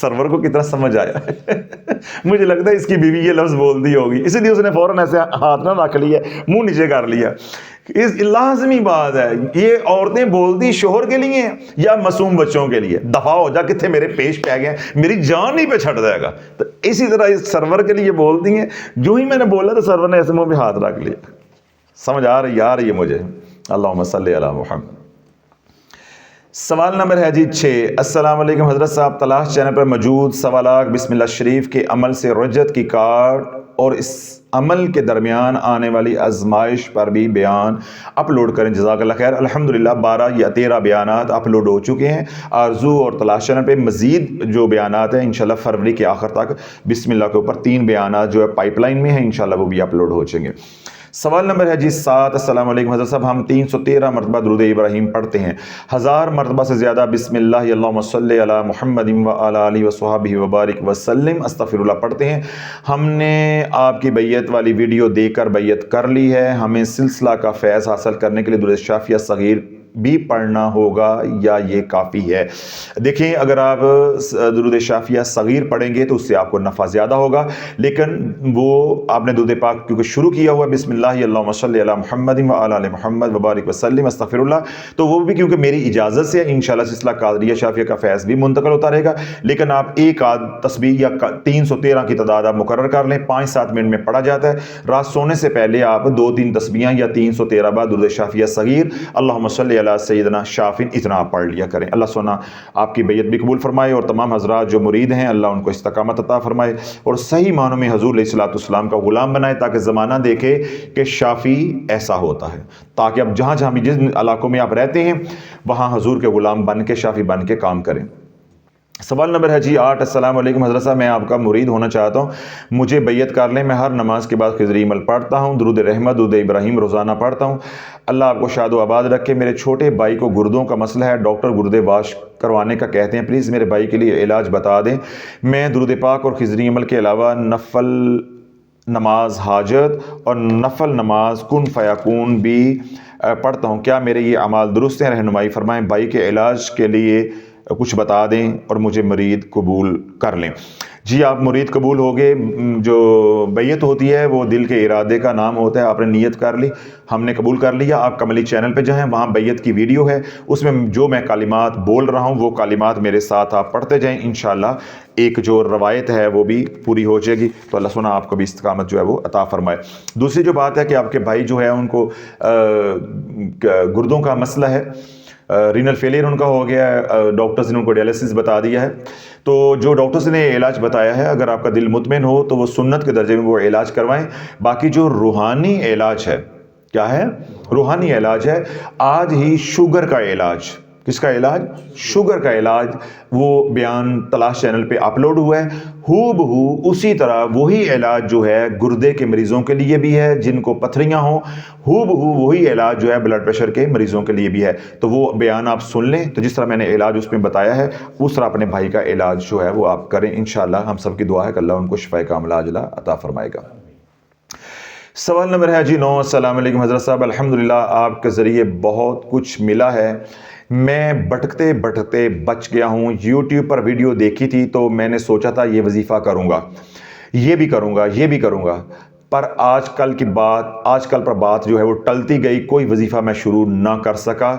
سرور کو کتنا سمجھ آیا مجھے لگتا ہے اس کی بیوی یہ لفظ بول دی ہوگی، اسی لیے اس نے فوراً ایسے ہاتھ نہ رکھ لیا، منہ نیچے کر لیا. اس لازمی بات ہے، یہ عورتیں بولتی شوہر کے لیے یا معصوم بچوں کے لیے، دفاع ہو جا کتنے میرے پیش پہ گئے، میری جان نہیں پہ چھٹ جائے گا. تو اسی طرح اس سرور کے لیے بولتی ہیں. جو ہی میں نے بولا تو سرور نے ایسے منہ پہ ہاتھ رکھ لیا. سمجھ آ رہی ہے مجھے. اللہم صلی علی محمد. سوال نمبر ہے جی 6. السلام علیکم حضرت صاحب، تلاش چینل پر موجود سوالات بسم اللہ شریف کے عمل سے رجت کی کارڈ اور اس عمل کے درمیان آنے والی آزمائش پر بھی بیان اپلوڈ کریں، جزاک اللہ خیر. الحمدللہ 12 یا 13 بیانات اپلوڈ ہو چکے ہیں. آرزو اور تلاش چینل پہ مزید جو بیانات ہیں انشاءاللہ فروری کے آخر تک بسم اللہ کے اوپر 3 بیانات جو ہے پائپ لائن میں ہیں، انشاءاللہ وہ بھی اپلوڈ ہو جائیں گے. سوال نمبر ہے جی 7. السلام علیکم حضرت صاحب، ہم 313 مرتبہ درود ابراہیم پڑھتے ہیں، 1000 مرتبہ سے زیادہ بسم اللہ اللہم صلی علی محمد وعلی آلہ وصحبہ وبارک وسلم استغفر اللہ پڑھتے ہیں. ہم نے آپ کی بیعت والی ویڈیو دیکھ کر بیعت کر لی ہے. ہمیں سلسلہ کا فیض حاصل کرنے کے لیے درود شافیہ صغیر بھی پڑھنا ہوگا یا یہ کافی ہے؟ دیکھیں، اگر آپ درود شافیہ صغیر پڑھیں گے تو اس سے آپ کو نفع زیادہ ہوگا، لیکن وہ آپ نے درود پاک کیونکہ شروع کیا ہوا بسم اللہ اللہم صلی علی محمد وعلی آل محمد وبارک وسلم استغفر اللہ، تو وہ بھی کیونکہ میری اجازت سے انشاءاللہ سلسلہ قادریہ شافیہ کا فیض بھی منتقل ہوتا رہے گا. لیکن آپ ایک آدھ تسبیح یا 313 کی تعداد آپ مقرر کر لیں، 5-7 منٹ میں پڑھا جاتا ہے. رات سونے سے پہلے آپ 2-3 تسبیحاں یا 313 بار درود شافیہ صغیر اللہم صلی علی سیدنا شافین اتنا آپ پڑھ لیا کریں. اللہ سونا آپ کی بیعت بھی قبول فرمائے اور تمام حضرات جو مرید ہیں اللہ ان کو استقامت عطا فرمائے اور صحیح معنوں میں حضور علیہ الصلوۃ والسلام کا غلام بنائے، تاکہ زمانہ دیکھے کہ شافی ایسا ہوتا ہے، تاکہ اب جہاں بھی جس علاقوں میں آپ رہتے ہیں وہاں حضور کے غلام بن کے شافی بن کے کام کریں. سوال نمبر ہے جی 8. السلام علیکم حضرت صاحب، میں آپ کا مرید ہونا چاہتا ہوں، مجھے بیعت کر لیں. میں ہر نماز کے بعد خضری عمل پڑھتا ہوں، درود رحمت درود ابراہیم روزانہ پڑھتا ہوں. اللہ آپ کو شاد و آباد رکھے. میرے چھوٹے بھائی کو گردوں کا مسئلہ ہے، ڈاکٹر گردے واش کروانے کا کہتے ہیں، پلیز میرے بھائی کے لیے علاج بتا دیں. میں درود پاک اور خضری عمل کے علاوہ نفل نماز حاجت اور نفل نماز کن فیکون بھی پڑھتا ہوں، کیا میرے یہ اعمال درست ہیں؟ رہنمائی فرمائیں. بھائی کے علاج کے لیے کچھ بتا دیں اور مجھے مرید قبول کر لیں. جی آپ مرید قبول ہوگے. جو بیعت ہوتی ہے وہ دل کے ارادے کا نام ہوتا ہے. آپ نے نیت کر لی، ہم نے قبول کر لیا. آپ کملی چینل پہ جائیں، وہاں بیعت کی ویڈیو ہے، اس میں جو میں کلمات بول رہا ہوں وہ کلمات میرے ساتھ آپ پڑھتے جائیں، انشاءاللہ ایک جو روایت ہے وہ بھی پوری ہو جائے گی. تو اللہ سنا آپ کو بھی استقامت جو ہے وہ عطا فرمائے. دوسری جو بات ہے کہ آپ کے بھائی جو ہے ان کو گردوں کا مسئلہ ہے، رینل فیلئر ان کا ہو گیا ہے، ڈاکٹرز نے ان کو ڈیالیسس بتا دیا ہے. تو جو ڈاکٹرز نے علاج بتایا ہے، اگر آپ کا دل مطمئن ہو تو وہ سنت کے درجے میں وہ علاج کروائیں. باقی جو روحانی علاج ہے، کیا ہے؟ روحانی علاج ہے. آج ہی شوگر کا علاج، کس کا علاج؟ شوگر کا علاج، وہ بیان تلاش چینل پہ اپلوڈ ہوا ہے. ہو بہو اسی طرح وہی علاج جو ہے گردے کے مریضوں کے لیے بھی ہے، جن کو پتھریاں ہوں، ہو بہو وہی علاج جو ہے بلڈ پریشر کے مریضوں کے لیے بھی ہے. تو وہ بیان آپ سن لیں، تو جس طرح میں نے علاج اس میں بتایا ہے اس طرح اپنے بھائی کا علاج جو ہے وہ آپ کریں. انشاءاللہ ہم سب کی دعا ہے کہ اللہ ان کو شفاء کاملہ عاجلہ عطا فرمائے گا. سوال نمبر ہے جی 9. السلام علیکم حضرت صاحب، الحمدللہ آپ کے ذریعے بہت کچھ ملا ہے. میں بھٹکتے بھٹکتے بچ گیا ہوں. یوٹیوب پر ویڈیو دیکھی تھی تو میں نے سوچا تھا یہ وظیفہ کروں گا، یہ بھی کروں گا، یہ بھی کروں گا، پر آج کل پر بات جو ہے وہ ٹلتی گئی، کوئی وظیفہ میں شروع نہ کر سکا.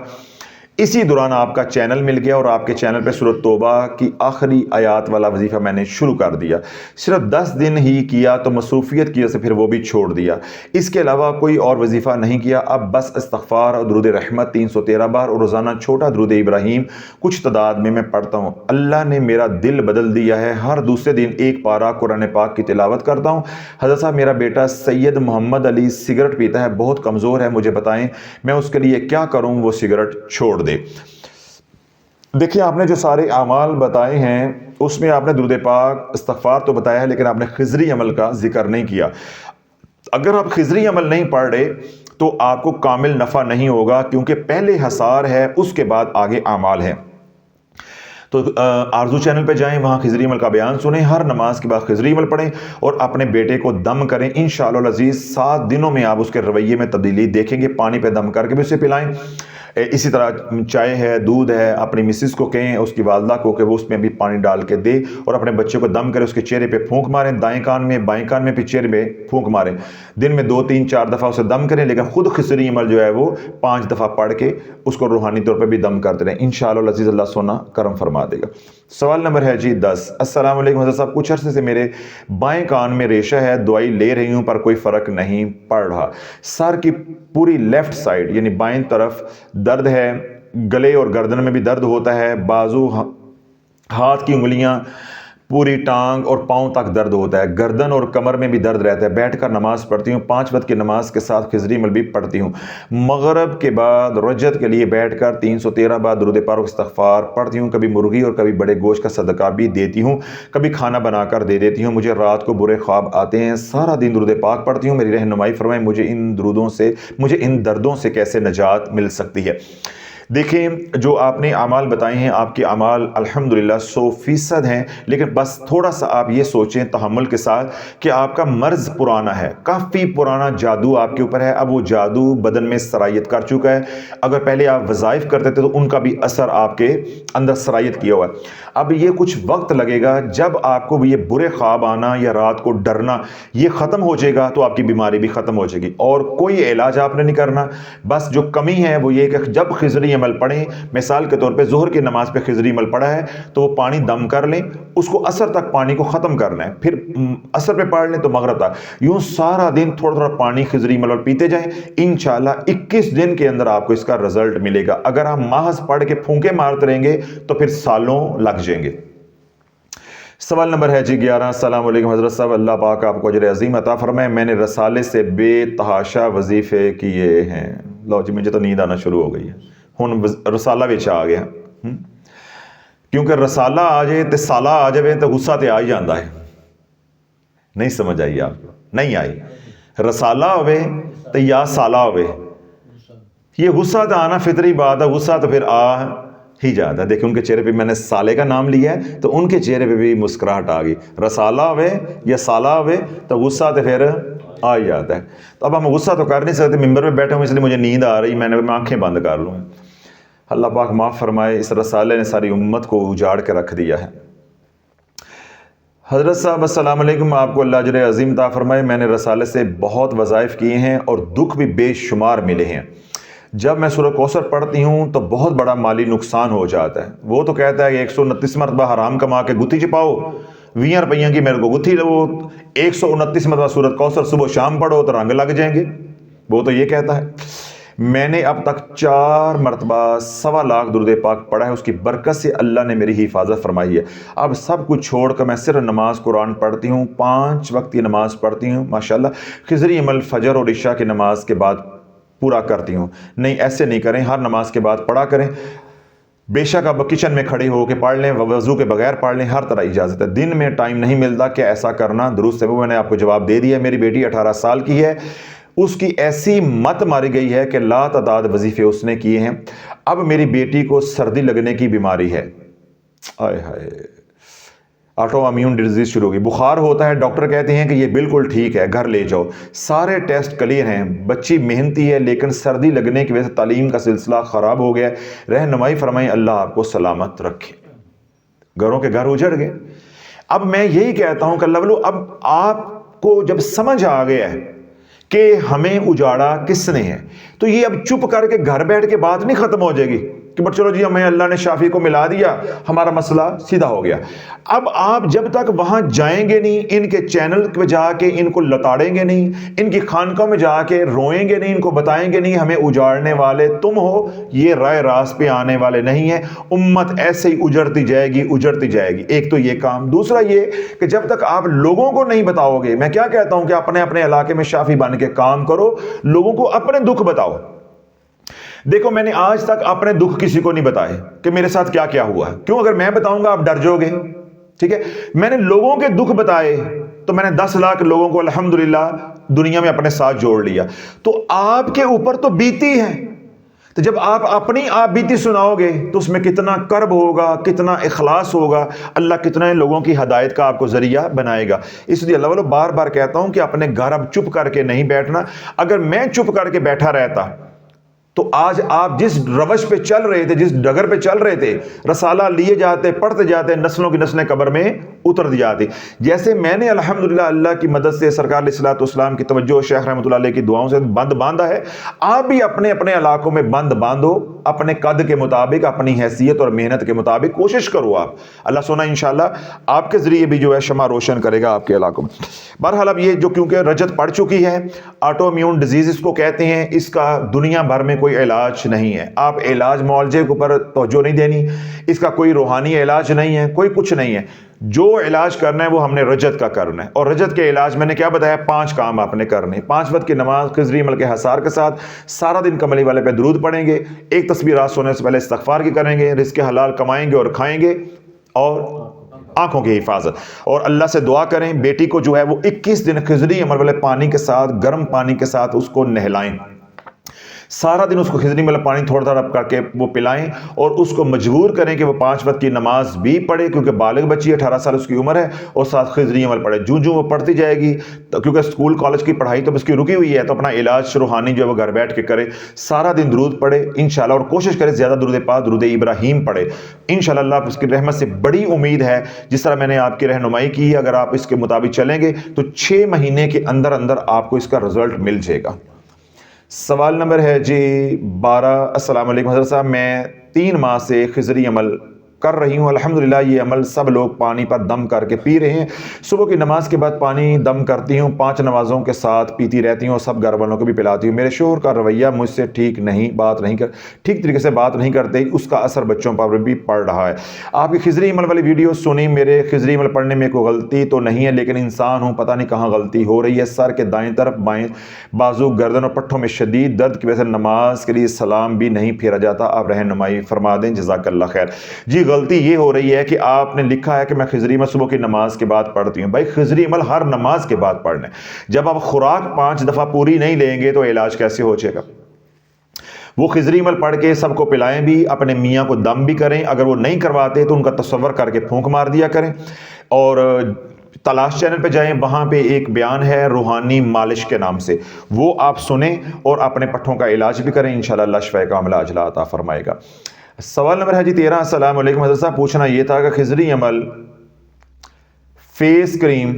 اسی دوران آپ کا چینل مل گیا اور آپ کے چینل پہ سورۃ توبہ کی آخری آیات والا وظیفہ میں نے شروع کر دیا. صرف 10 دن ہی کیا تو مصروفیت کی وجہ سے پھر وہ بھی چھوڑ دیا. اس کے علاوہ کوئی اور وظیفہ نہیں کیا. اب بس استغفار اور درود رحمت 313 بار اور روزانہ چھوٹا درود ابراہیم کچھ تعداد میں پڑھتا ہوں. اللہ نے میرا دل بدل دیا ہے. ہر دوسرے دن ایک پارہ قرآن پاک کی تلاوت کرتا ہوں. حضرت صاحب میرا بیٹا سید محمد علی سگریٹ پیتا ہے، بہت کمزور ہے، مجھے بتائیں میں اس کے لیے کیا کروں وہ سگریٹ چھوڑ دے. دیکھیں آپ نے جو سارے اعمال بتائے ہیں اس میں آپ نے درود پاک استغفار تو بتایا ہے، لیکن آپ نے خضری عمل کا ذکر نہیں کیا. اگر آپ خضری عمل نہیں پڑھ رہے تو آپ کو کامل نفع نہیں ہوگا، کیونکہ پہلے حصار ہے اس کے بعد آگے اعمال ہے. تو آرزو چینل پہ جائیں، وہاں خضری عمل کا بیان سنیں، ہر نماز کے بعد خضری عمل پڑھیں اور اپنے بیٹے کو دم کریں. انشاءاللہ العزیز 7 دنوں میں آپ اس کے رویے میں تبدیلی دیکھیں گے. پانی پہ دم کر کے بھی اسے پلائیں. اسی طرح چائے ہے، دودھ ہے، اپنی مسز کو کہیں، اس کی والدہ کو کہ وہ اس میں بھی پانی ڈال کے دے اور اپنے بچے کو دم کرے، اس کے چہرے پہ پھونک ماریں، دائیں کان میں بائیں کان میں، پھر چہرے پہ پھونک ماریں، دن میں 2 3 4 دفعہ اسے دم کریں، لیکن خود خضری عمل جو ہے وہ 5 دفعہ پڑھ کے اس کو روحانی طور پہ بھی دم کرتے رہیں، انشاءاللہ العزیز اللہ سونا کرم فرما دے گا۔ سوال نمبر ہے جی 10۔ السلام علیکم حضرت صاحب، کچھ عرصے سے میرے بائیں کان میں ریشہ ہے، دوائی لے رہی ہوں پر کوئی فرق نہیں پڑ رہا، سر کی پوری لیفٹ سائڈ یعنی بائیں طرف درد ہے، گلے اور گردن میں بھی درد ہوتا ہے، بازو، ہاتھ کی انگلیاں، پوری ٹانگ اور پاؤں تک درد ہوتا ہے، گردن اور کمر میں بھی درد رہتا ہے، بیٹھ کر نماز پڑھتی ہوں، 5 وقت کی نماز کے ساتھ خضری عمل بھی پڑھتی ہوں، مغرب کے بعد رجت کے لیے بیٹھ کر 313 بار درود پاک و استغفار پڑھتی ہوں، کبھی مرغی اور کبھی بڑے گوشت کا صدقہ بھی دیتی ہوں، کبھی کھانا بنا کر دے دیتی ہوں، مجھے رات کو برے خواب آتے ہیں، سارا دن درود پاک پڑھتی ہوں، میری رہنمائی فرمائیں، مجھے ان دردوں سے کیسے نجات مل سکتی ہے؟ دیکھیں، جو آپ نے اعمال بتائے ہیں، آپ کے اعمال الحمدللہ 100% ہیں، لیکن بس تھوڑا سا آپ یہ سوچیں تحمل کے ساتھ کہ آپ کا مرض پرانا ہے، کافی پرانا جادو آپ کے اوپر ہے، اب وہ جادو بدن میں سرایت کر چکا ہے، اگر پہلے آپ وظائف کرتے تھے تو ان کا بھی اثر آپ کے اندر سرایت کیا ہوا ہے، اب یہ کچھ وقت لگے گا، جب آپ کو یہ برے خواب آنا یا رات کو ڈرنا یہ ختم ہو جائے گا تو آپ کی بیماری بھی ختم ہو جائے گی، اور کوئی علاج آپ نے نہیں کرنا، بس جو کمی ہے وہ یہ کہ جب خضری عمل پڑھیں، مثال کے طور پہ ظہر کی نماز پہ خضری عمل پڑھا ہے تو وہ پانی دم کر لیں، اس کو عصر تک پانی کو ختم کرنا ہے، پھر عصر پہ پڑھ لیں تو مغرب تک، یوں سارا دن تھوڑا تھوڑا پانی خضری عمل اور پیتے جائیں، انشاءاللہ 21 دن کے اندر آپ کو اس کا رزلٹ ملے گا، اگر آپ محض پڑھ کے پھونکے مارتے رہیں گے تو پھر سالوں لگ جائیں گے۔ سوال نمبر ہے جی 11۔ السلام علیکم حضرت صاحب، اللہ پاک آپ کو اجر عظیم عطا فرمائے، میں نے رسالے سے بے تحاشا وظیفے کیے ہیں، لو جی مجھے تو نیند آنا شروع ہو گئی ہے، ہن رسالہ وچ آ گیا، کیونکہ رسالہ آ جائے تے سالہ آ جائے تو غصہ تے آ ہی جاندہ ہے، نہیں سمجھ آئی آپ کو؟ نہیں آئی، رسالہ ہوئے تو یا سالہ ہوئے، یہ غصہ تو آنا فطری بات ہے، غصہ تو پھر آ ہی جاتا ہے، دیکھیں ان کے چہرے پہ میں نے سالے کا نام لیا ہے تو ان کے چہرے پہ بھی مسکراہٹ آ گئی، رسالہ ہوئے یا سالہ ہوئے تو غصہ تو پھر آ ہی جاتا ہے، تو اب ہم غصہ تو کر نہیں سکتے، ممبر پہ بیٹھے ہوں اس لیے مجھے نیند آ رہی، میں آنکھیں بند کر لوں، اللہ پاک معاف فرمائے، اس رسالے نے ساری امت کو اجاڑ کے رکھ دیا ہے۔ حضرت صاحب السلام علیکم، آپ کو اللہ اجر عظیم عطا فرمائے، میں نے رسالے سے بہت وظائف کیے ہیں اور دکھ بھی بے شمار ملے ہیں، جب میں سورہ کوثر پڑھتی ہوں تو بہت بڑا مالی نقصان ہو جاتا ہے، وہ تو کہتا ہے کہ 129 مرتبہ حرام کما کے گتھی چپاؤ، 20 روپیہ کی میرے کو گتھی لو، 129 مرتبہ سورہ کوثر صبح شام پڑھو تو رنگ لگ جائیں گے، وہ تو یہ کہتا ہے۔ میں نے اب تک 4 مرتبہ 1.25 لاکھ درود پاک پڑھا ہے، اس کی برکت سے اللہ نے میری حفاظت فرمائی ہے، اب سب کچھ چھوڑ کر میں صرف نماز قرآن پڑھتی ہوں، 5 وقت کی نماز پڑھتی ہوں، ماشاءاللہ خضری عمل فجر اور عشاء کی نماز کے بعد پورا کرتی ہوں، نہیں ایسے نہیں کریں، ہر نماز کے بعد پڑھا کریں، بے شک آپ کچن میں کھڑے ہو کے پڑھ لیں، وضو کے بغیر پڑھ لیں، ہر طرح اجازت ہے، دن میں ٹائم نہیں ملتا کہ ایسا کرنا درست ہے، وہ میں نے آپ کو جواب دے دیا، میری بیٹی 18 سال کی ہے، اس کی ایسی مت ماری گئی ہے کہ لا تعداد وظیفے اس نے کیے ہیں، اب میری بیٹی کو سردی لگنے کی بیماری ہے، آئے ہائے، آٹو امیون ڈیزیز شروع ہوگی، بخار ہوتا ہے، ڈاکٹر کہتے ہیں کہ یہ بالکل ٹھیک ہے، گھر لے جاؤ، سارے ٹیسٹ کلیئر ہیں، بچی محنتی ہے لیکن سردی لگنے کی وجہ سے تعلیم کا سلسلہ خراب ہو گیا ہے، رہنمائی فرمائیں، اللہ آپ کو سلامت رکھے، گھروں کے گھر اجڑ گئے۔ اب میں یہی کہتا ہوں کہ اللہ والو، اب آپ کو جب سمجھ آ گیا ہے کہ ہمیں اجاڑا کس نے ہے تو یہ اب چپ کر کے گھر بیٹھ کے بات نہیں ختم ہو جائے گی کہ بٹ چلو جی ہمیں اللہ نے شافی کو ملا دیا، ہمارا مسئلہ سیدھا ہو گیا، اب آپ جب تک وہاں جائیں گے نہیں، ان کے چینل پہ جا کے ان کو لتاڑیں گے نہیں، ان کی خانقاہ میں جا کے روئیں گے نہیں، ان کو بتائیں گے نہیں ہمیں اجاڑنے والے تم ہو، یہ رائے راست پہ آنے والے نہیں ہیں، امت ایسے ہی اجڑتی جائے گی اجڑتی جائے گی، ایک تو یہ کام، دوسرا یہ کہ جب تک آپ لوگوں کو نہیں بتاؤ گے، میں کیا کہتا ہوں کہ اپنے اپنے علاقے میں شافی بن کے کام کرو، لوگوں کو اپنے دکھ بتاؤ، دیکھو میں نے آج تک اپنے دکھ کسی کو نہیں بتائے کہ میرے ساتھ کیا کیا ہوا ہے، کیوں؟ اگر میں بتاؤں گا آپ ڈر جاؤ گے، ٹھیک ہے، میں نے لوگوں کے دکھ بتائے تو میں نے 10 لاکھ لوگوں کو الحمدللہ دنیا میں اپنے ساتھ جوڑ لیا، تو آپ کے اوپر تو بیتی ہے، تو جب آپ اپنی آپ بیتی سناؤ گے تو اس میں کتنا کرب ہوگا، کتنا اخلاص ہوگا، اللہ کتنے لوگوں کی ہدایت کا آپ کو ذریعہ بنائے گا، اس لیے اللہ والو بار بار کہتا ہوں کہ اپنے گھر اب چپ کر کے نہیں بیٹھنا، اگر میں چپ کر کے بیٹھا رہتا تو آج آپ جس روش پہ چل رہے تھے، جس ڈگر پہ چل رہے تھے، رسالہ لیے جاتے، پڑھتے جاتے، نسلوں کی نسلیں قبر میں اتر دی جاتی. جیسے میں نے الحمدللہ اللہ کی مدد سے سرکار علیہ الصلوۃ والسلام کی توجہ، شیخ رحمۃ اللہ علیہ کی دعاؤں سے بند باندھا ہے. آپ بھی اپنے اپنے علاقوں میں بند باندھو، اپنے قد کے مطابق، اپنی حیثیت اور محنت کے مطابق کوشش کرو. آپ اللہ سونا انشاءاللہ آپ کے ذریعے بھی جو ہے شمع روشن کرے گا آپ کے علاقوں میں. بہرحال اب یہ جو کیونکہ رجت پڑ چکی ہے، آٹو امیون ڈیزیز اس کو کہتے ہیں، اس کا دنیا بھر میں کوئی علاج نہیں ہے. آپ علاج معالجے کے اوپر توجہ نہیں دینی، اس کا کوئی روحانی علاج نہیں ہے، کوئی کچھ نہیں ہے. جو علاج کرنا ہے وہ ہم نے رجت کا کرنا ہے. اور رجت کے علاج میں نے کیا بتایا؟ 5 کام آپ نے کرنے. 5 وقت کی نماز خضری عمل کے حصار کے ساتھ، سارا دن کملی والے پہ درود پڑھیں گے، 1 تسبیح رات سونے سے پہلے استغفار کی کریں گے، رزق حلال کمائیں گے اور کھائیں گے، اور آنکھوں کی حفاظت. اور اللہ سے دعا کریں بیٹی کو جو ہے وہ 21 دن خضری عمل والے پانی کے ساتھ، گرم پانی کے ساتھ اس کو نہلائیں. سارا دن اس کو خضری عمل پانی تھوڑا تھوڑا کر کے وہ پلائیں، اور اس کو مجبور کریں کہ وہ 5 وقت کی نماز بھی پڑھے، کیونکہ بالغ بچی 18 سال اس کی عمر ہے، اور ساتھ خضری عمل پڑھے. جو وہ پڑھتی جائے گی، کیونکہ اسکول کالج کی پڑھائی تو اس کی رکی ہوئی ہے، تو اپنا علاج روحانی جو ہے وہ گھر بیٹھ کے کرے. سارا دن درود پڑھے انشاءاللہ، اور کوشش کرے زیادہ درود پاک، درود ابراہیم پڑھے. انشاءاللہ اللہ اس کی رحمت سے بڑی امید ہے. جس طرح میں نے آپ کی رہنمائی کی، اگر آپ اس کے مطابق چلیں گے تو 6 مہینے کے اندر اندر آپ کو اس کا رزلٹ مل جائے گا. سوال نمبر ہے جی 12. السلام علیکم حضرت صاحب، میں 3 ماہ سے خضری عمل کر رہی ہوں. الحمدللہ یہ عمل سب لوگ پانی پر دم کر کے پی رہے ہیں. صبح کی نماز کے بعد پانی دم کرتی ہوں، 5 نمازوں کے ساتھ پیتی رہتی ہوں، اور سب گھر والوں کو بھی پلاتی ہوں. میرے شوہر کا رویہ مجھ سے ٹھیک طریقے سے بات نہیں کرتے، اس کا اثر بچوں پر بھی پڑ رہا ہے. آپ کی خضری عمل والی ویڈیو سنی، میرے خضری عمل پڑھنے میں کوئی غلطی تو نہیں ہے، لیکن انسان ہوں، پتہ نہیں کہاں غلطی ہو رہی ہے. سر کے دائیں طرف، بائیں بازو، گردن اور پٹھوں میں شدید درد کی وجہ سے نماز کے لیے سلام بھی نہیں پھیرا جاتا. آپ رہنمائی فرما دیں، جزاک اللہ خیر. جی غلطی یہ ہو رہی ہے کہ آپ نے لکھا ہے کہ میں خضری عمل صبح کی نماز کے بعد پڑھتی ہوں. بھائی خضری عمل ہر نماز کے بعد پڑھنا ہے. جب آپ خوراک 5 دفعہ پوری نہیں لیں گے تو علاج کیسے ہو جائے گا؟ وہ خضری عمل پڑھ کے سب کو پلائیں بھی، اپنے میاں کو دم بھی کریں. اگر وہ نہیں کرواتے تو ان کا تصور کر کے پھونک مار دیا کریں. اور تلاش چینل پہ جائیں، وہاں پہ ایک بیان ہے روحانی مالش کے نام سے، وہ آپ سنیں اور اپنے پٹھوں کا علاج بھی کریں. انشاءاللہ اللہ شفا کاملہ عاجلہ عطا فرمائے گا. سوال نمبر ہے جی 13. السلام علیکم حضرت صاحب، پوچھنا یہ تھا کہ خضری عمل فیس کریم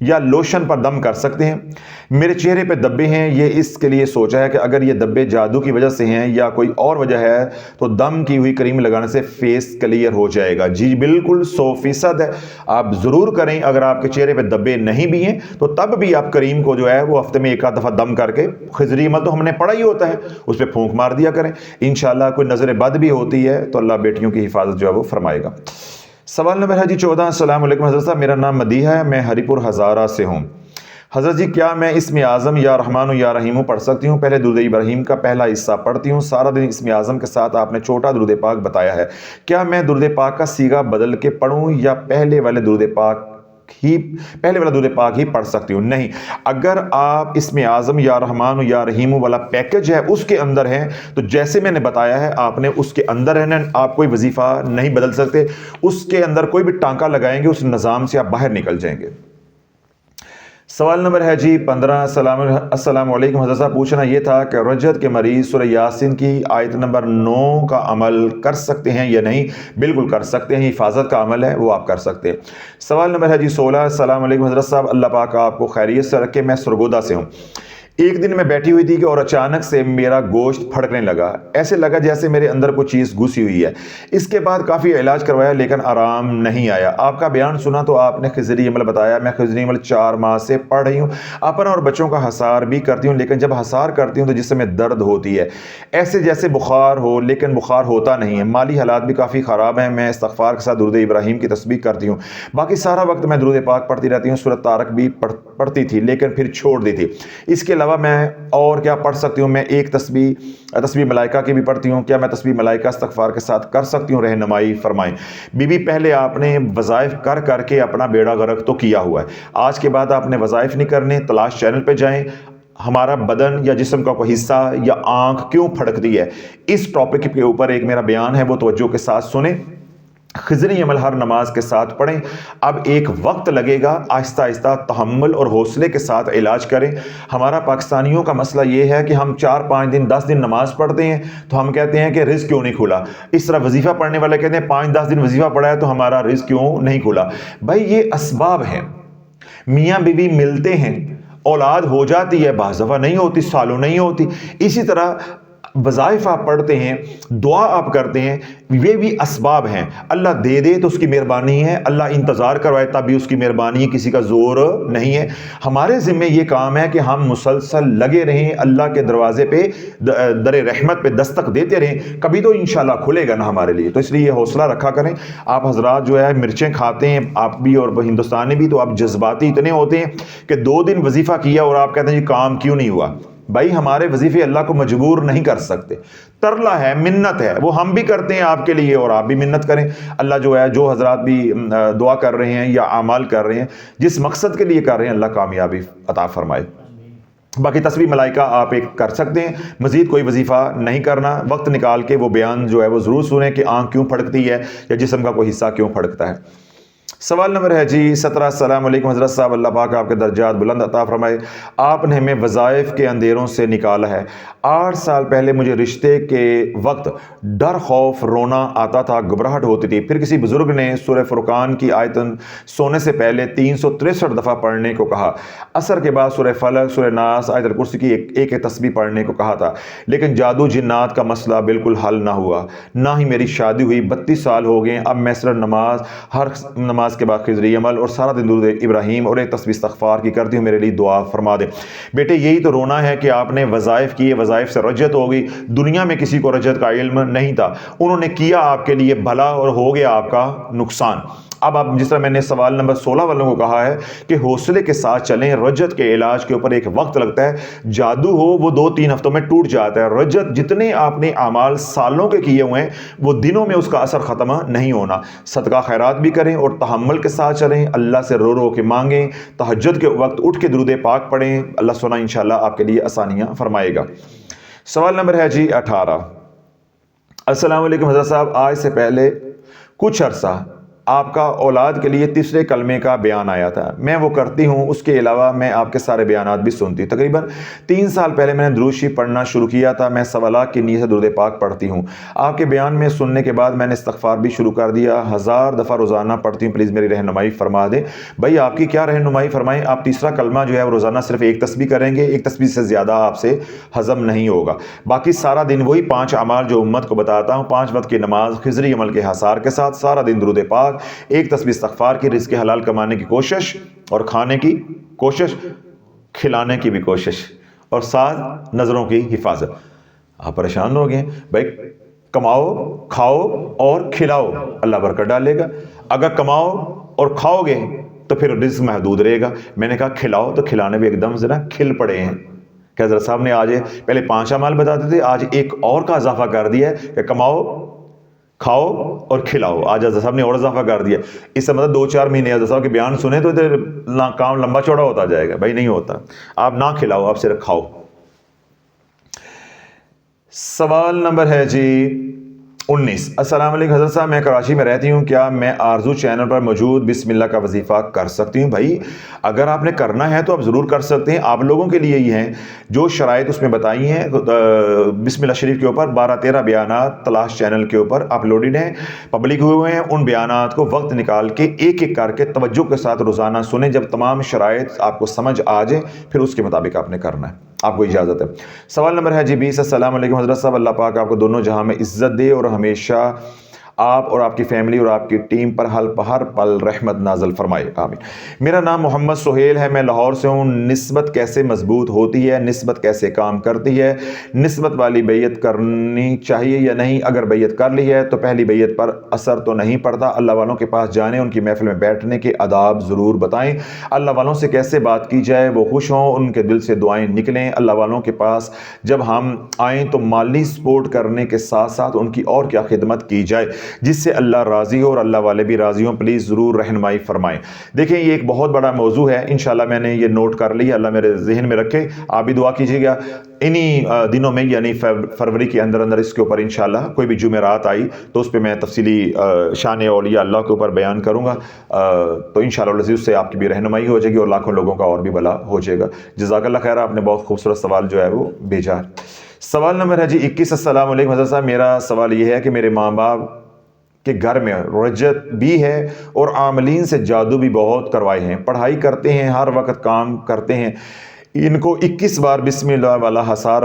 یا لوشن پر دم کر سکتے ہیں؟ میرے چہرے پہ دبے ہیں، یہ اس کے لیے سوچا ہے کہ اگر یہ دبے جادو کی وجہ سے ہیں یا کوئی اور وجہ ہے تو دم کی ہوئی کریم لگانے سے فیس کلیئر ہو جائے گا. جی بالکل 100% ہے، آپ ضرور کریں. اگر آپ کے چہرے پہ دبے نہیں بھی ہیں تو تب بھی آپ کریم کو جو ہے وہ ہفتے میں 1 دفعہ دم کر کے، خضری عمل تو ہم نے پڑھا ہی ہوتا ہے، اس پہ پھونک مار دیا کریں. انشاءاللہ کوئی نظر بد بھی ہوتی ہے تو اللہ بیٹیوں کی حفاظت جو ہے وہ فرمائے گا. سوال نمبر ہے جی 14. السلام علیکم حضرت صاحب، میرا نام مدیحہ ہے، میں ہری پور ہزارہ سے ہوں. حضرت جی کیا میں اسم اعظم یا رحمان یا رحیم پڑھ سکتی ہوں؟ پہلے درود ابراہیم کا پہلا حصہ پڑھتی ہوں، سارا دن اسم اعظم کے ساتھ آپ نے چھوٹا درود پاک بتایا ہے، کیا میں درود پاک کا صیغہ بدل کے پڑھوں یا پہلے والا درود پاک ہی پڑھ سکتی ہوں؟ نہیں، اگر آپ اسم اعظم یا رحمان یا رحیم والا پیکج ہے اس کے اندر ہیں تو جیسے میں نے بتایا ہے آپ نے اس کے اندر رہنا. آپ کوئی وظیفہ نہیں بدل سکتے، اس کے اندر کوئی بھی ٹانکا لگائیں گے اس نظام سے آپ باہر نکل جائیں گے. سوال نمبر ہے جی 15. السلام علیکم حضرت صاحب، پوچھنا یہ تھا کہ رجت کے مریض سورہ یاسین کی آیت نمبر 9 کا عمل کر سکتے ہیں یا نہیں؟ بالکل کر سکتے ہیں، حفاظت کا عمل ہے، وہ آپ کر سکتے ہیں. سوال نمبر ہے جی 16. السلام علیکم حضرت صاحب، اللہ پاک آپ کو خیریت سے رکھے. میں سرگودا سے ہوں. ایک دن میں بیٹھی ہوئی تھی کہ اور اچانک سے میرا گوشت پھڑکنے لگا، ایسے لگا جیسے میرے اندر کوئی چیز گھسی ہوئی ہے. اس کے بعد کافی علاج کروایا لیکن آرام نہیں آیا. آپ کا بیان سنا تو آپ نے خضری عمل بتایا. میں خضری عمل 4 ماہ سے پڑھ رہی ہوں، اپنا اور بچوں کا حصار بھی کرتی ہوں، لیکن جب حصار کرتی ہوں تو جسم میں درد ہوتی ہے، ایسے جیسے بخار ہو، لیکن بخار ہوتا نہیں ہے. مالی حالات بھی کافی خراب ہیں. میں استغفار کے ساتھ درود ابراہیم کی تسبیح کرتی ہوں، باقی سارا وقت میں درود پاک پڑھتی رہتی ہوں. سورۃ طارق بھی پڑھتی تھی لیکن پھر چھوڑ دی تھی. اس کے علاوہ میں اور کیا پڑھ سکتی ہوں؟ میں ایک تسبیح ملائکہ کی بھی پڑھتی ہوں، کیا میں تسبیح ملائکہ استغفار کے ساتھ کر سکتی ہوں؟ رہنمائی فرمائیں. پہلے آپ نے وظائف کر کے اپنا بیڑا غرق تو کیا ہوا ہے، آج کے بعد آپ نے وظائف نہیں کرنے. تلاش چینل پہ جائیں، ہمارا بدن یا جسم کا کوئی حصہ یا آنکھ کیوں پھڑکتی ہے، اس ٹاپک کے اوپر ایک میرا بیان ہے، وہ توجہ کے ساتھ سنیں. خضری عمل ہر نماز کے ساتھ پڑھیں. اب ایک وقت لگے گا، آہستہ آہستہ تحمل اور حوصلے کے ساتھ علاج کریں. ہمارا پاکستانیوں کا مسئلہ یہ ہے کہ ہم 4-5 دن 10 دن نماز پڑھتے ہیں تو ہم کہتے ہیں کہ رزق کیوں نہیں کھلا. اس طرح وظیفہ پڑھنے والے کہتے ہیں 5-10 دن وظیفہ پڑھا ہے تو ہمارا رزق کیوں نہیں کھلا. بھائی یہ اسباب ہیں. میاں بیوی ملتے ہیں، اولاد ہو جاتی ہے، بعض دفعہ نہیں ہوتی، سالوں نہیں ہوتی. اسی طرح وظائف آپ پڑھتے ہیں، دعا آپ کرتے ہیں، یہ بھی اسباب ہیں. اللہ دے دے تو اس کی مہربانی ہے، اللہ انتظار کروائے تب بھی اس کی مہربانی ہے، کسی کا زور نہیں ہے. ہمارے ذمہ یہ کام ہے کہ ہم مسلسل لگے رہیں، اللہ کے دروازے پہ در رحمت پہ دستک دیتے رہیں، کبھی تو انشاءاللہ کھلے گا نا ہمارے لیے. تو اس لیے یہ حوصلہ رکھا کریں. آپ حضرات جو ہے مرچیں کھاتے ہیں، آپ بھی اور ہندوستانی بھی، تو آپ جذباتی اتنے ہوتے ہیں کہ 2 دن وظیفہ کیا اور آپ کہتے ہیں یہ کام کیوں نہیں ہوا. بھائی ہمارے وظیفے اللہ کو مجبور نہیں کر سکتے، ترلا ہے، منت ہے، وہ ہم بھی کرتے ہیں آپ کے لیے اور آپ بھی منت کریں. اللہ جو ہے، جو حضرات بھی دعا کر رہے ہیں یا اعمال کر رہے ہیں، جس مقصد کے لیے کر رہے ہیں، اللہ کامیابی عطا فرمائے. باقی تسبیح ملائکہ آپ ایک کر سکتے ہیں، مزید کوئی وظیفہ نہیں کرنا. وقت نکال کے وہ بیان جو ہے وہ ضرور سنیں کہ آنکھ کیوں پھڑکتی ہے یا جسم کا کوئی حصہ کیوں پھڑکتا ہے. سوال نمبر ہے جی 17. السلام علیکم حضرت صاحب، اللہ پاک آپ کے درجات بلند عطا فرمائے. آپ نے ہمیں وظائف کے اندھیروں سے نکالا ہے. 8 سال پہلے مجھے رشتے کے وقت ڈر، خوف، رونا آتا تھا، گھبراہٹ ہوتی تھی. پھر کسی بزرگ نے سورہ فرقان کی آیت سونے سے پہلے 363 دفعہ پڑھنے کو کہا. عصر کے بعد سورہ فلق، سورہ ناس، آیت الکرسی کی ایک تسبیح پڑھنے کو کہا تھا. لیکن جادو جنات کا مسئلہ بالکل حل نہ ہوا، نہ ہی میری شادی ہوئی. 32 سال ہو گئے. اب میں صرف ہر نماز کے بعد خضری عمل اور سارا دن درود ابراہیم اور ایک تسبیح استغفار کی کرتی ہوں. میرے لیے دعا فرما دیں. بیٹے یہی تو رونا ہے کہ آپ نے وظائف کیے، وظائف سے رجت ہو گئی. دنیا میں کسی کو رجت کا علم نہیں تھا، انہوں نے کیا آپ کے لیے بھلا اور ہو گیا آپ کا نقصان. اب آپ جس طرح میں نے سوال نمبر 16 والوں کو کہا ہے کہ حوصلے کے ساتھ چلیں. رجت کے علاج کے اوپر ایک وقت لگتا ہے. جادو ہو وہ 2-3 ہفتوں میں ٹوٹ جاتا ہے. رجت جتنے آپ نے اعمال سالوں کے کیے ہوئے ہیں وہ دنوں میں اس کا اثر ختم نہیں ہونا. صدقہ خیرات بھی کریں اور تحمل کے ساتھ چلیں. اللہ سے رو رو کے مانگیں. تہجد کے وقت اٹھ کے درود پاک پڑھیں. اللہ سنا انشاءاللہ آپ کے لیے آسانیاں فرمائے گا. سوال نمبر ہے جی 18. السلام علیکم حضرت صاحب، آج سے پہلے کچھ عرصہ آپ کا اولاد کے لیے تیسرے کلمے کا بیان آیا تھا. میں وہ کرتی ہوں، اس کے علاوہ میں آپ کے سارے بیانات بھی سنتی ہوں. تقریباً 3 سال پہلے میں نے درود شریف پڑھنا شروع کیا تھا. میں سوالات کی نیت سے درود پاک پڑھتی ہوں. آپ کے بیان میں سننے کے بعد میں نے استغفار بھی شروع کر دیا. 1000 دفعہ روزانہ پڑھتی ہوں. پلیز میری رہنمائی فرما دیں. بھائی آپ کی کیا رہنمائی فرمائیں. آپ تیسرا کلمہ جو ہے وہ روزانہ صرف ایک تسبیح کریں گے. ایک تسبیح سے زیادہ آپ سے ہضم نہیں ہوگا. باقی سارا دن وہی 5 اعمال جو امت کو بتاتا ہوں. 5 وقت کی نماز خضری عمل کے حصار کے ساتھ، سارا دن درود پاک، ایک تسبیح استغفار کی، رزق حلال کمانے کی کوشش اور کھانے کی کوشش، کھلانے کی بھی کوشش، اور ساتھ نظروں کی حفاظت. آپ پریشان ہو گئے. بھائی کماؤ، کھاؤ اور کھلاؤ، اللہ برکت ڈالے گا. اگر کماؤ اور کھاؤ گے تو پھر رزق محدود رہے گا. میں نے کہا کھلاؤ تو کھلانے بھی ایک دم ذرا کھل پڑے ہیں کہ حضرت صاحب نے آج پہلے 5 اعمال بتاتے تھے، آج ایک اور کا اضافہ کر دیا ہے کہ کماؤ، کھاؤ اور کھلاؤ. آج حضرت صاحب نے اور اضافہ کر دیا. اس سے مطلب 2-4 مہینے حضرت صاحب کے بیان سنے تو کام لمبا چوڑا ہوتا جائے گا. بھائی نہیں ہوتا. آپ نہ کھلاؤ، آپ صرف کھاؤ. سوال نمبر ہے جی 19. السلام علیکم حضرت صاحب، میں کراچی میں رہتی ہوں. کیا میں آرزو چینل پر موجود بسم اللہ کا وظیفہ کر سکتی ہوں؟ بھائی اگر آپ نے کرنا ہے تو آپ ضرور کر سکتے ہیں. آپ لوگوں کے لیے ہی ہیں جو شرائط اس میں بتائی ہیں. بسم اللہ شریف کے اوپر 12-13 بیانات تلاش چینل کے اوپر اپلوڈڈ ہیں، پبلک ہوئے ہیں. ان بیانات کو وقت نکال کے ایک ایک کر کے توجہ کے ساتھ روزانہ سنیں. جب تمام شرائط آپ کو سمجھ آ جائیں پھر اس کے مطابق آپ نے کرنا ہے. آپ کو اجازت ہے. سوال نمبر ہے جی 20. السلام علیکم حضرت صاحب، اللہ پاک آپ کو دونوں جہاں میں عزت دے اور ہمیشہ آپ اور آپ کی فیملی اور آپ کی ٹیم پر ہر پل رحمت نازل فرمائے، آمین. میرا نام محمد سہیل ہے، میں لاہور سے ہوں. نسبت کیسے مضبوط ہوتی ہے؟ نسبت کیسے کام کرتی ہے؟ نسبت والی بیعت کرنی چاہیے یا نہیں؟ اگر بیعت کر لی ہے تو پہلی بیعت پر اثر تو نہیں پڑتا. اللہ والوں کے پاس جانے، ان کی محفل میں بیٹھنے کے آداب ضرور بتائیں. اللہ والوں سے کیسے بات کی جائے وہ خوش ہوں، ان کے دل سے دعائیں نکلیں. اللہ والوں کے پاس جب ہم آئیں تو مالی سپورٹ کرنے کے ساتھ ساتھ ان کی اور کیا خدمت کی جائے. جس سے اللہ راضی ہو اور اللہ والے بھی راضی ہوں، پلیز ضرور رہنمائی فرمائیں۔ دیکھیں یہ ایک بہت بڑا موضوع ہے، انشاءاللہ میں نے یہ نوٹ کر لیا، اللہ میرے ذہن میں رکھے، آپ بھی دعا کیجیے گا انہی دنوں میں، یعنی فروری کے اندر اندر اس کے اوپر انشاءاللہ کوئی بھی جمعرات آئی تو اس پہ میں تفصیلی شان اولیاء اللہ کے اوپر بیان کروں گا، تو انشاءاللہ العزیز سے آپ کی بھی رہنمائی ہو جائے گی اور لاکھوں لوگوں کا اور بھی بھلا ہو جائے گا۔ جزاک اللہ خیر، آپ نے بہت خوبصورت سوال جو ہے وہ بھیجا۔ سوال نمبر ہے جی 21۔ السلام علیکم حضرت صاحب، میرا سوال یہ ہے کہ میرے ماں باپ کے گھر میں رجت بھی ہے اور عاملین سے جادو بھی بہت کروائے ہیں، پڑھائی کرتے ہیں، ہر وقت کام کرتے ہیں، ان کو 21 بار بسم اللہ والا حصار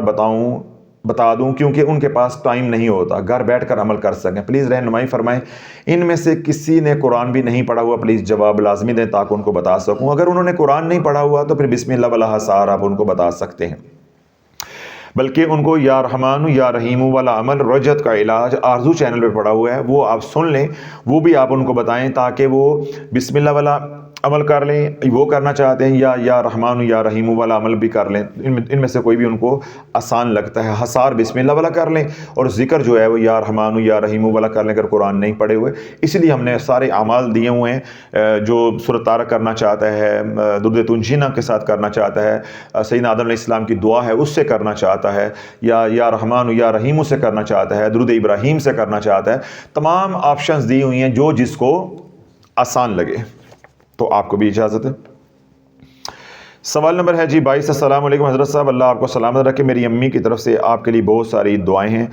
بتا دوں کیونکہ ان کے پاس ٹائم نہیں ہوتا گھر بیٹھ کر عمل کر سکیں، پلیز رہنمائی فرمائیں۔ ان میں سے کسی نے قرآن بھی نہیں پڑھا ہوا، پلیز جواب لازمی دیں تاکہ ان کو بتا سکوں۔ اگر انہوں نے قرآن نہیں پڑھا ہوا تو پھر بسم اللہ والا حصار آپ ان کو بتا سکتے ہیں، بلکہ ان کو یا رحمان یا رحیم والا عمل رجت کا علاج آرزو چینل پہ پڑا ہوا ہے، وہ آپ سن لیں، وہ بھی آپ ان کو بتائیں تاکہ وہ بسم اللہ والا عمل کر لیں، وہ کرنا چاہتے ہیں یا رحمان یا رحیم والا عمل بھی کر لیں، ان میں سے کوئی بھی ان کو آسان لگتا ہے، حصار بسم اللہ والا کر لیں اور ذکر جو ہے وہ یا رحمان یا رحیم والا کر لیں اگر قرآن نہیں پڑھے ہوئے۔ اس لیے ہم نے سارے اعمال دیے ہوئے ہیں، جو سورۃ طارق کرنا چاہتا ہے، درود تنجینہ کے ساتھ کرنا چاہتا ہے، سیدنا آدم علیہ السلام کی دعا ہے اس سے کرنا چاہتا ہے، یا رحمان یا رحیم سے کرنا چاہتا ہے، درود ابراہیم سے کرنا چاہتا ہے، تمام آپشنز دی ہوئی ہیں جو جس کو آسان لگے، تو آپ کو بھی اجازت ہے۔ سوال نمبر ہے جی 22۔ السلام علیکم حضرت صاحب، اللہ آپ کو سلامت رکھے، میری امی کی طرف سے آپ کے لیے بہت ساری دعائیں ہیں،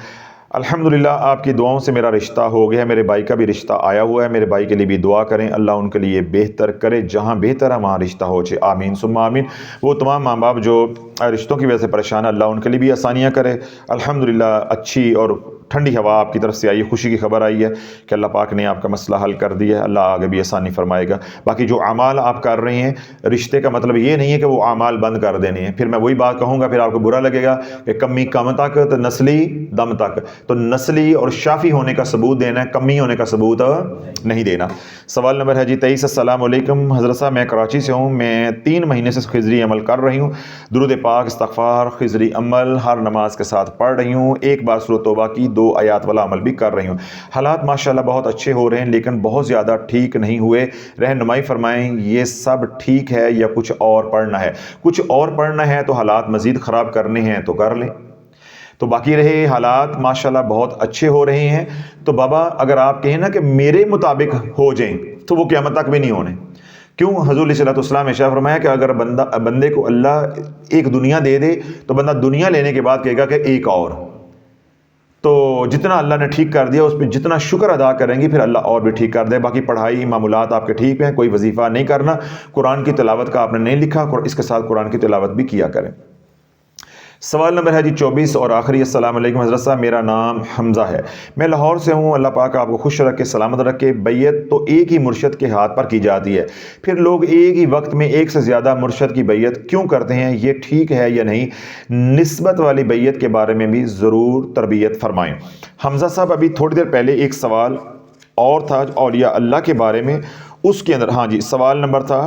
الحمدللہ آپ کی دعاؤں سے میرا رشتہ ہو گیا ہے، میرے بھائی کا بھی رشتہ آیا ہوا ہے، میرے بھائی کے لیے بھی دعا کریں، اللہ ان کے لیے بہتر کرے، جہاں بہتر ہے وہاں رشتہ ہو جائے، آمین ثم آمین۔ وہ تمام ماں باپ جو رشتوں کی وجہ سے پریشان ہے، اللہ ان کے لیے بھی آسانیاں کرے۔ الحمدللہ اچھی اور ٹھنڈی ہوا آپ کی طرف سے آئی ہے، خوشی کی خبر آئی ہے کہ اللہ پاک نے آپ کا مسئلہ حل کر دیا ہے، اللہ آگے بھی آسانی فرمائے گا۔ باقی جو اعمال آپ کر رہے ہیں، رشتے کا مطلب یہ نہیں ہے کہ وہ اعمال بند کر دینے ہیں، پھر میں وہی بات کہوں گا، پھر آپ کو برا لگے گا کہ کمی کم تک تو نسلی دم تک، تو نسلی اور شافی ہونے کا ثبوت دینا ہے، کمی ہونے کا ثبوت نہیں دینا۔ سوال نمبر ہے جی 23۔ السلام علیکم حضرت صاحب، میں کراچی سے ہوں، میں 3 مہینے سے خضری عمل کر رہی ہوں، درود پاک، استغفار، خضری عمل ہر نماز کے ساتھ پڑھ رہی ہوں، ایک بار سورۃ توبہ کی 2 آیات والا عمل بھی کر رہی ہوں، حالات ماشاءاللہ بہت اچھے ہو رہے ہیں لیکن بہت زیادہ ٹھیک نہیں ہوئے، رہنمائی فرمائیں یہ سب ٹھیک ہے یا کچھ اور پڑھنا ہے؟ کچھ اور پڑھنا ہے تو حالات مزید خراب کرنے ہیں تو کر لیں، تو باقی رہے حالات ماشاءاللہ بہت اچھے ہو رہے ہیں، تو بابا اگر آپ کہیں نا کہ میرے مطابق ہو جائیں تو وہ قیامت تک بھی نہیں ہونے۔ کیوں؟ حضور علیہ السلام نے ارشاد فرمایا کہ اگر بندے کو اللہ ایک دنیا دے دے تو بندہ دنیا لینے کے بعد کہے گا کہ ایک اور، تو جتنا اللہ نے ٹھیک کر دیا اس پہ جتنا شکر ادا کریں گے پھر اللہ اور بھی ٹھیک کر دے۔ باقی پڑھائی معمولات آپ کے ٹھیک ہیں، کوئی وظیفہ نہیں کرنا، قرآن کی تلاوت کا آپ نے نہیں لکھا، اس کے ساتھ قرآن کی تلاوت بھی کیا کریں۔ سوال نمبر ہے جی 24 اور آخری۔ السلام علیکم حضرت صاحب، میرا نام حمزہ ہے، میں لاہور سے ہوں، اللہ پاک آپ کو خوش رکھے، سلامت رکھے۔ بیعت تو ایک ہی مرشد کے ہاتھ پر کی جاتی ہے، پھر لوگ ایک ہی وقت میں ایک سے زیادہ مرشد کی بیعت کیوں کرتے ہیں؟ یہ ٹھیک ہے یا نہیں؟ نسبت والی بیعت کے بارے میں بھی ضرور تربیت فرمائیں۔ حمزہ صاحب، ابھی تھوڑی دیر پہلے ایک سوال اور تھا اولیاء اللہ کے بارے میں، اس کے اندر ہاں جی سوال نمبر تھا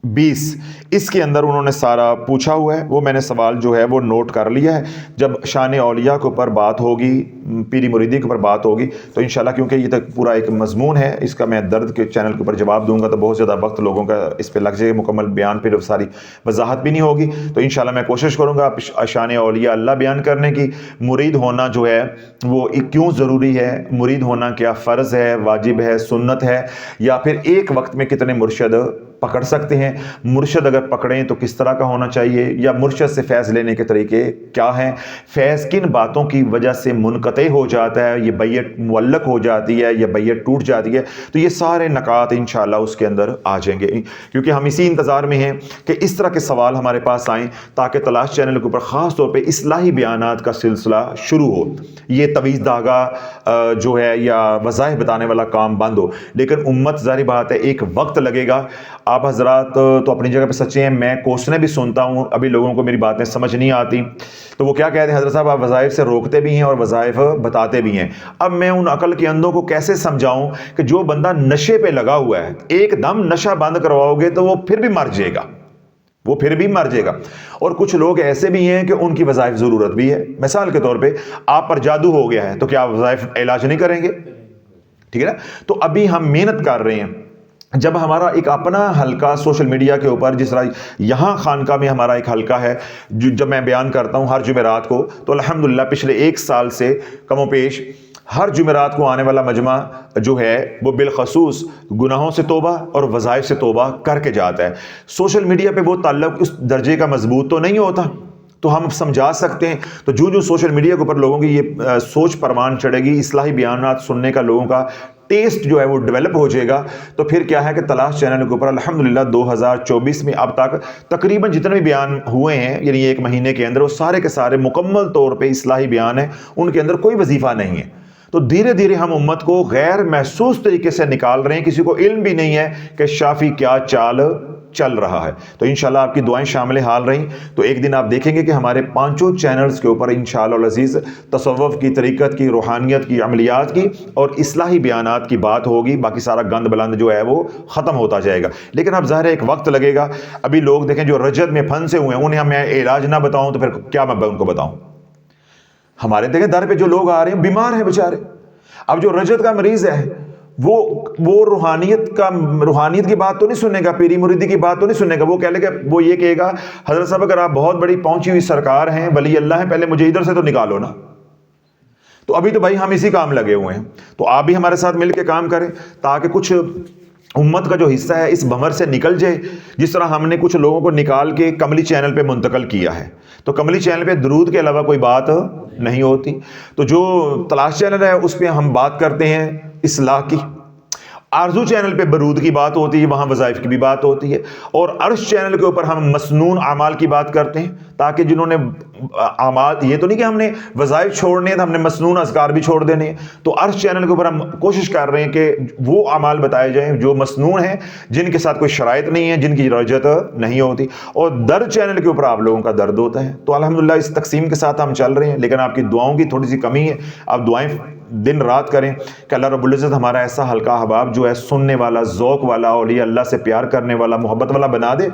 20، اس کے اندر انہوں نے سارا پوچھا ہوا ہے، وہ میں نے سوال جو ہے وہ نوٹ کر لیا ہے، جب شان اولیاء کے اوپر بات ہوگی، پیری مریدی کے اوپر بات ہوگی تو انشاءاللہ، کیونکہ یہ تو پورا ایک مضمون ہے، اس کا میں درد کے چینل کے اوپر جواب دوں گا تو بہت زیادہ وقت لوگوں کا اس پہ لگ جائے گا، مکمل بیان پھر ساری وضاحت بھی نہیں ہوگی، تو انشاءاللہ میں کوشش کروں گا شان اولیاء اللہ بیان کرنے کی۔ مرید ہونا جو ہے وہ کیوں ضروری ہے، مرید ہونا کیا فرض ہے، واجب ہے، سنت ہے، یا پھر ایک وقت میں کتنے مرشد پکڑ سکتے ہیں، مرشد اگر پکڑیں تو کس طرح کا ہونا چاہیے، یا مرشد سے فیض لینے کے طریقے کیا ہیں، فیض کن باتوں کی وجہ سے منقطع ہو جاتا ہے، یہ بیعت معلق ہو جاتی ہے یا بیعت ٹوٹ جاتی ہے، تو یہ سارے نکات انشاءاللہ اس کے اندر آ جائیں گے، کیونکہ ہم اسی انتظار میں ہیں کہ اس طرح کے سوال ہمارے پاس آئیں تاکہ تلاش چینل کے اوپر خاص طور پہ اصلاحی بیانات کا سلسلہ شروع ہو، یہ طویز دھاگا جو ہے یا وظائف بتانے والا کام بند ہو۔ لیکن امت ظاہر بات ہے ایک وقت لگے گا، آپ حضرات تو اپنی جگہ پہ سچے ہیں، میں کوسنے بھی سنتا ہوں، ابھی لوگوں کو میری باتیں سمجھ نہیں آتی تو وہ کیا کہتے ہیں حضرت صاحب آپ وظائف سے روکتے بھی ہیں اور وظائف بتاتے بھی ہیں۔ اب میں ان عقل کے اندھوں کو کیسے سمجھاؤں کہ جو بندہ نشے پہ لگا ہوا ہے ایک دم نشہ بند کرواؤ گے تو وہ پھر بھی مر جائے گا، وہ پھر بھی مر جائے گا۔ اور کچھ لوگ ایسے بھی ہیں کہ ان کی وظائف ضرورت بھی ہے، مثال کے طور پہ آپ پر جادو ہو گیا ہے تو کیا وظائف علاج نہیں کریں گے؟ ٹھیک ہے نا؟ تو ابھی ہم محنت کر رہے ہیں، جب ہمارا ایک اپنا حلقہ سوشل میڈیا کے اوپر، جس طرح یہاں خانقاہ میں ہمارا ایک حلقہ ہے جب میں بیان کرتا ہوں ہر جمعرات کو، تو الحمدللہ پچھلے 1 سال سے کم و بیش ہر جمعرات کو آنے والا مجمع جو ہے وہ بالخصوص گناہوں سے توبہ اور وظائف سے توبہ کر کے جاتا ہے۔ سوشل میڈیا پہ وہ تعلق اس درجے کا مضبوط تو نہیں ہوتا، تو ہم سمجھا سکتے ہیں، تو جو سوشل میڈیا کے اوپر لوگوں کی یہ سوچ پروان چڑھے گی، اصلاحی بیانات سننے کا لوگوں کا ٹیسٹ جو ہے وہ ڈیولپ ہو جائے گا، تو پھر کیا ہے کہ تلاش چینل کے اوپر الحمدللہ 2024 میں اب تک تقریباً جتنے بھی بیان ہوئے ہیں، یعنی 1 مہینے کے اندر، وہ سارے کے سارے مکمل طور پہ اصلاحی بیان ہیں، ان کے اندر کوئی وظیفہ نہیں ہے۔ تو دھیرے دھیرے ہم امت کو غیر محسوس طریقے سے نکال رہے ہیں، کسی کو علم بھی نہیں ہے کہ شافی کیا چال چل رہا ہے۔ تو انشاءاللہ آپ کی دعائیں شامل حال رہیں تو ایک دن آپ دیکھیں گے کہ ہمارے 5 چینلز کے اوپر انشاءاللہ العزیز تصوف کی، طریقت کی، روحانیت کی، عملیات کی اور اصلاحی بیانات کی بات ہوگی، باقی سارا گند بلند جو ہے وہ ختم ہوتا جائے گا۔ لیکن اب ظاہر ہے ایک وقت لگے گا۔ ابھی لوگ دیکھیں جو رجت میں پھنسے ہوئے ہیں، انہیں میں علاج نہ بتاؤں تو پھر کیا میں ان کو بتاؤں؟ ہمارے دیکھیں در پہ جو لوگ آ رہے ہیں بیمار ہیں بیچارے۔ اب جو رجت کا مریض ہے وہ روحانیت کی بات تو نہیں سننے گا، پیری مریدی کی بات تو نہیں سننے گا، وہ وہ یہ کہے گا حضرت صاحب اگر آپ بہت بڑی پہنچی ہوئی سرکار ہیں، ولی اللہ ہیں، پہلے مجھے ادھر سے تو نکالو نا۔ تو ابھی تو بھائی ہم اسی کام لگے ہوئے ہیں، تو آپ بھی ہمارے ساتھ مل کے کام کریں تاکہ کچھ امت کا جو حصہ ہے اس بھنور سے نکل جائے، جس طرح ہم نے کچھ لوگوں کو نکال کے کملی چینل پہ منتقل کیا ہے۔ تو کملی چینل پہ درود کے علاوہ کوئی بات نہیں ہوتی، تو جو تلاش چینل ہے اس پہ ہم بات کرتے ہیں اصلاح کی۔ آرزو چینل پہ برود کی بات ہوتی ہے، وہاں وظائف کی بھی بات ہوتی ہے، اور عرش چینل کے اوپر ہم مسنون اعمال کی بات کرتے ہیں، تاکہ جنہوں نے اعمال، یہ تو نہیں کہ ہم نے وظائف چھوڑنے ہیں تو ہم نے مسنون اذکار بھی چھوڑ دینے ہیں، تو عرش چینل کے اوپر ہم کوشش کر رہے ہیں کہ وہ اعمال بتائے جائیں جو مسنون ہیں، جن کے ساتھ کوئی شرائط نہیں ہے، جن کی رجت نہیں ہوتی، اور در چینل کے اوپر آپ لوگوں کا درد ہوتا ہے۔ تو الحمدللہ اس تقسیم کے ساتھ ہم چل رہے ہیں، لیکن آپ کی دعاؤں کی تھوڑی سی کمی ہے، آپ دعائیں دن رات کریں کہ اللہ رب العزت ہمارا ایسا حلقہ احباب جو ہے سننے والا، ذوق والا، اولیاء اللہ سے پیار کرنے والا، محبت والا بنا دے۔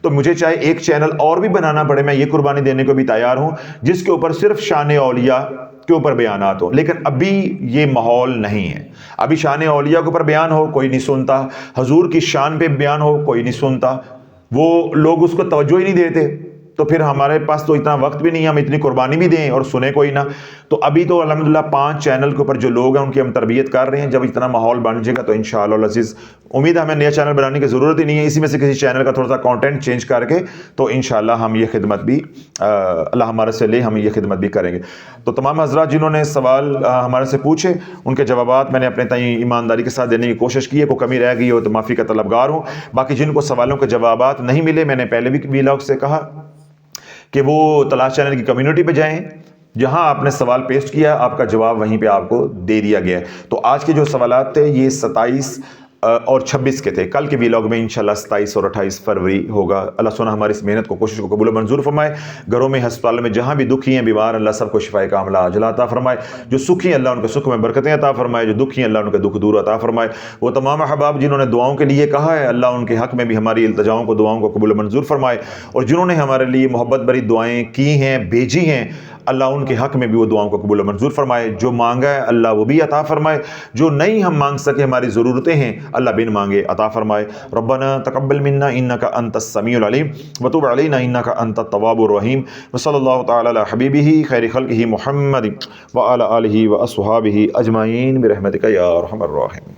تو مجھے چاہے ایک چینل اور بھی بنانا پڑے، میں یہ قربانی دینے کو بھی تیار ہوں، جس کے اوپر صرف شان اولیاء کے اوپر بیانات ہو، لیکن ابھی یہ ماحول نہیں ہے۔ ابھی شان اولیاء کے اوپر بیان ہو کوئی نہیں سنتا، حضور کی شان پہ بیان ہو کوئی نہیں سنتا، وہ لوگ اس کو توجہ ہی نہیں دیتے۔ تو پھر ہمارے پاس تو اتنا وقت بھی نہیں ہے ہم اتنی قربانی بھی دیں اور سنے کوئی نہ۔ تو ابھی تو الحمدللہ 5 چینل کے اوپر جو لوگ ہیں ان کی ہم تربیت کر رہے ہیں، جب اتنا ماحول بن جائے گا تو انشاءاللہ العزیز امید ہے ہمیں نیا چینل بنانے کی ضرورت ہی نہیں ہے، اسی میں سے کسی چینل کا تھوڑا سا کانٹینٹ چینج کر کے تو انشاءاللہ ہم یہ خدمت بھی اللہ ہمارے سے لے، ہم یہ خدمت بھی کریں گے۔ تو تمام حضرات جنہوں نے سوال ہمارے سے پوچھے ان کے جوابات میں نے اپنے تئیں ایمانداری کے ساتھ دینے کی کوشش کی ہے، کوئی کمی رہ گئی ہو تو معافی کا طلبگار ہوں۔ باقی جن کو سوالوں کے جوابات نہیں ملے، میں نے پہلے بھی ویلاگ سے کہا کہ وہ تلاش چینل کی کمیونٹی پہ جائیں، جہاں آپ نے سوال پیسٹ کیا آپ کا جواب وہیں پہ آپ کو دے دیا گیا ہے۔ تو آج کے جو سوالات تھے یہ 27 اور 26 کے تھے، کل کے ویلاگ میں انشاءاللہ 27 اور 28 فروری ہوگا۔ اللہ سبحانہ ہماری اس محنت کو، کوشش کو قبول و منظور فرمائے۔ گھروں میں، ہسپتالوں میں جہاں بھی دکھی ہیں، بیمار، اللہ سب کو شفائے کاملہ عاجلہ عطا فرمائے۔ جو سکھی ہیں اللہ ان کے سکھ میں برکتیں عطا فرمائے، جو دکھی ہیں اللہ ان کے دکھ دور عطا فرمائے۔ وہ تمام احباب جنہوں نے دعاؤں کے لیے کہا ہے اللہ ان کے حق میں بھی ہماری التجاؤں کو، دعاؤں کو قبول و منظور فرمائے، اور جنہوں نے ہمارے لیے محبت بھری دعائیں کی ہیں، بھیجی ہیں، اللہ ان کے حق میں بھی وہ دعاؤں کو قبول و منظور فرمائے۔ جو مانگا ہے اللہ وہ بھی عطا فرمائے، جو نہیں ہم مانگ سکے ہماری ضرورتیں ہیں اللہ بن مانگے عطا فرمائے۔ ربنا تقبل منا انک انت السمیع العلیم وتب علینا انک انت التواب الرحیم، وصلی اللہ تعالی علی حبیبہ خیر خلقہ محمد وعلی آلہ واصحابہ اجمعین برحمتک یا ارحم الراحمین۔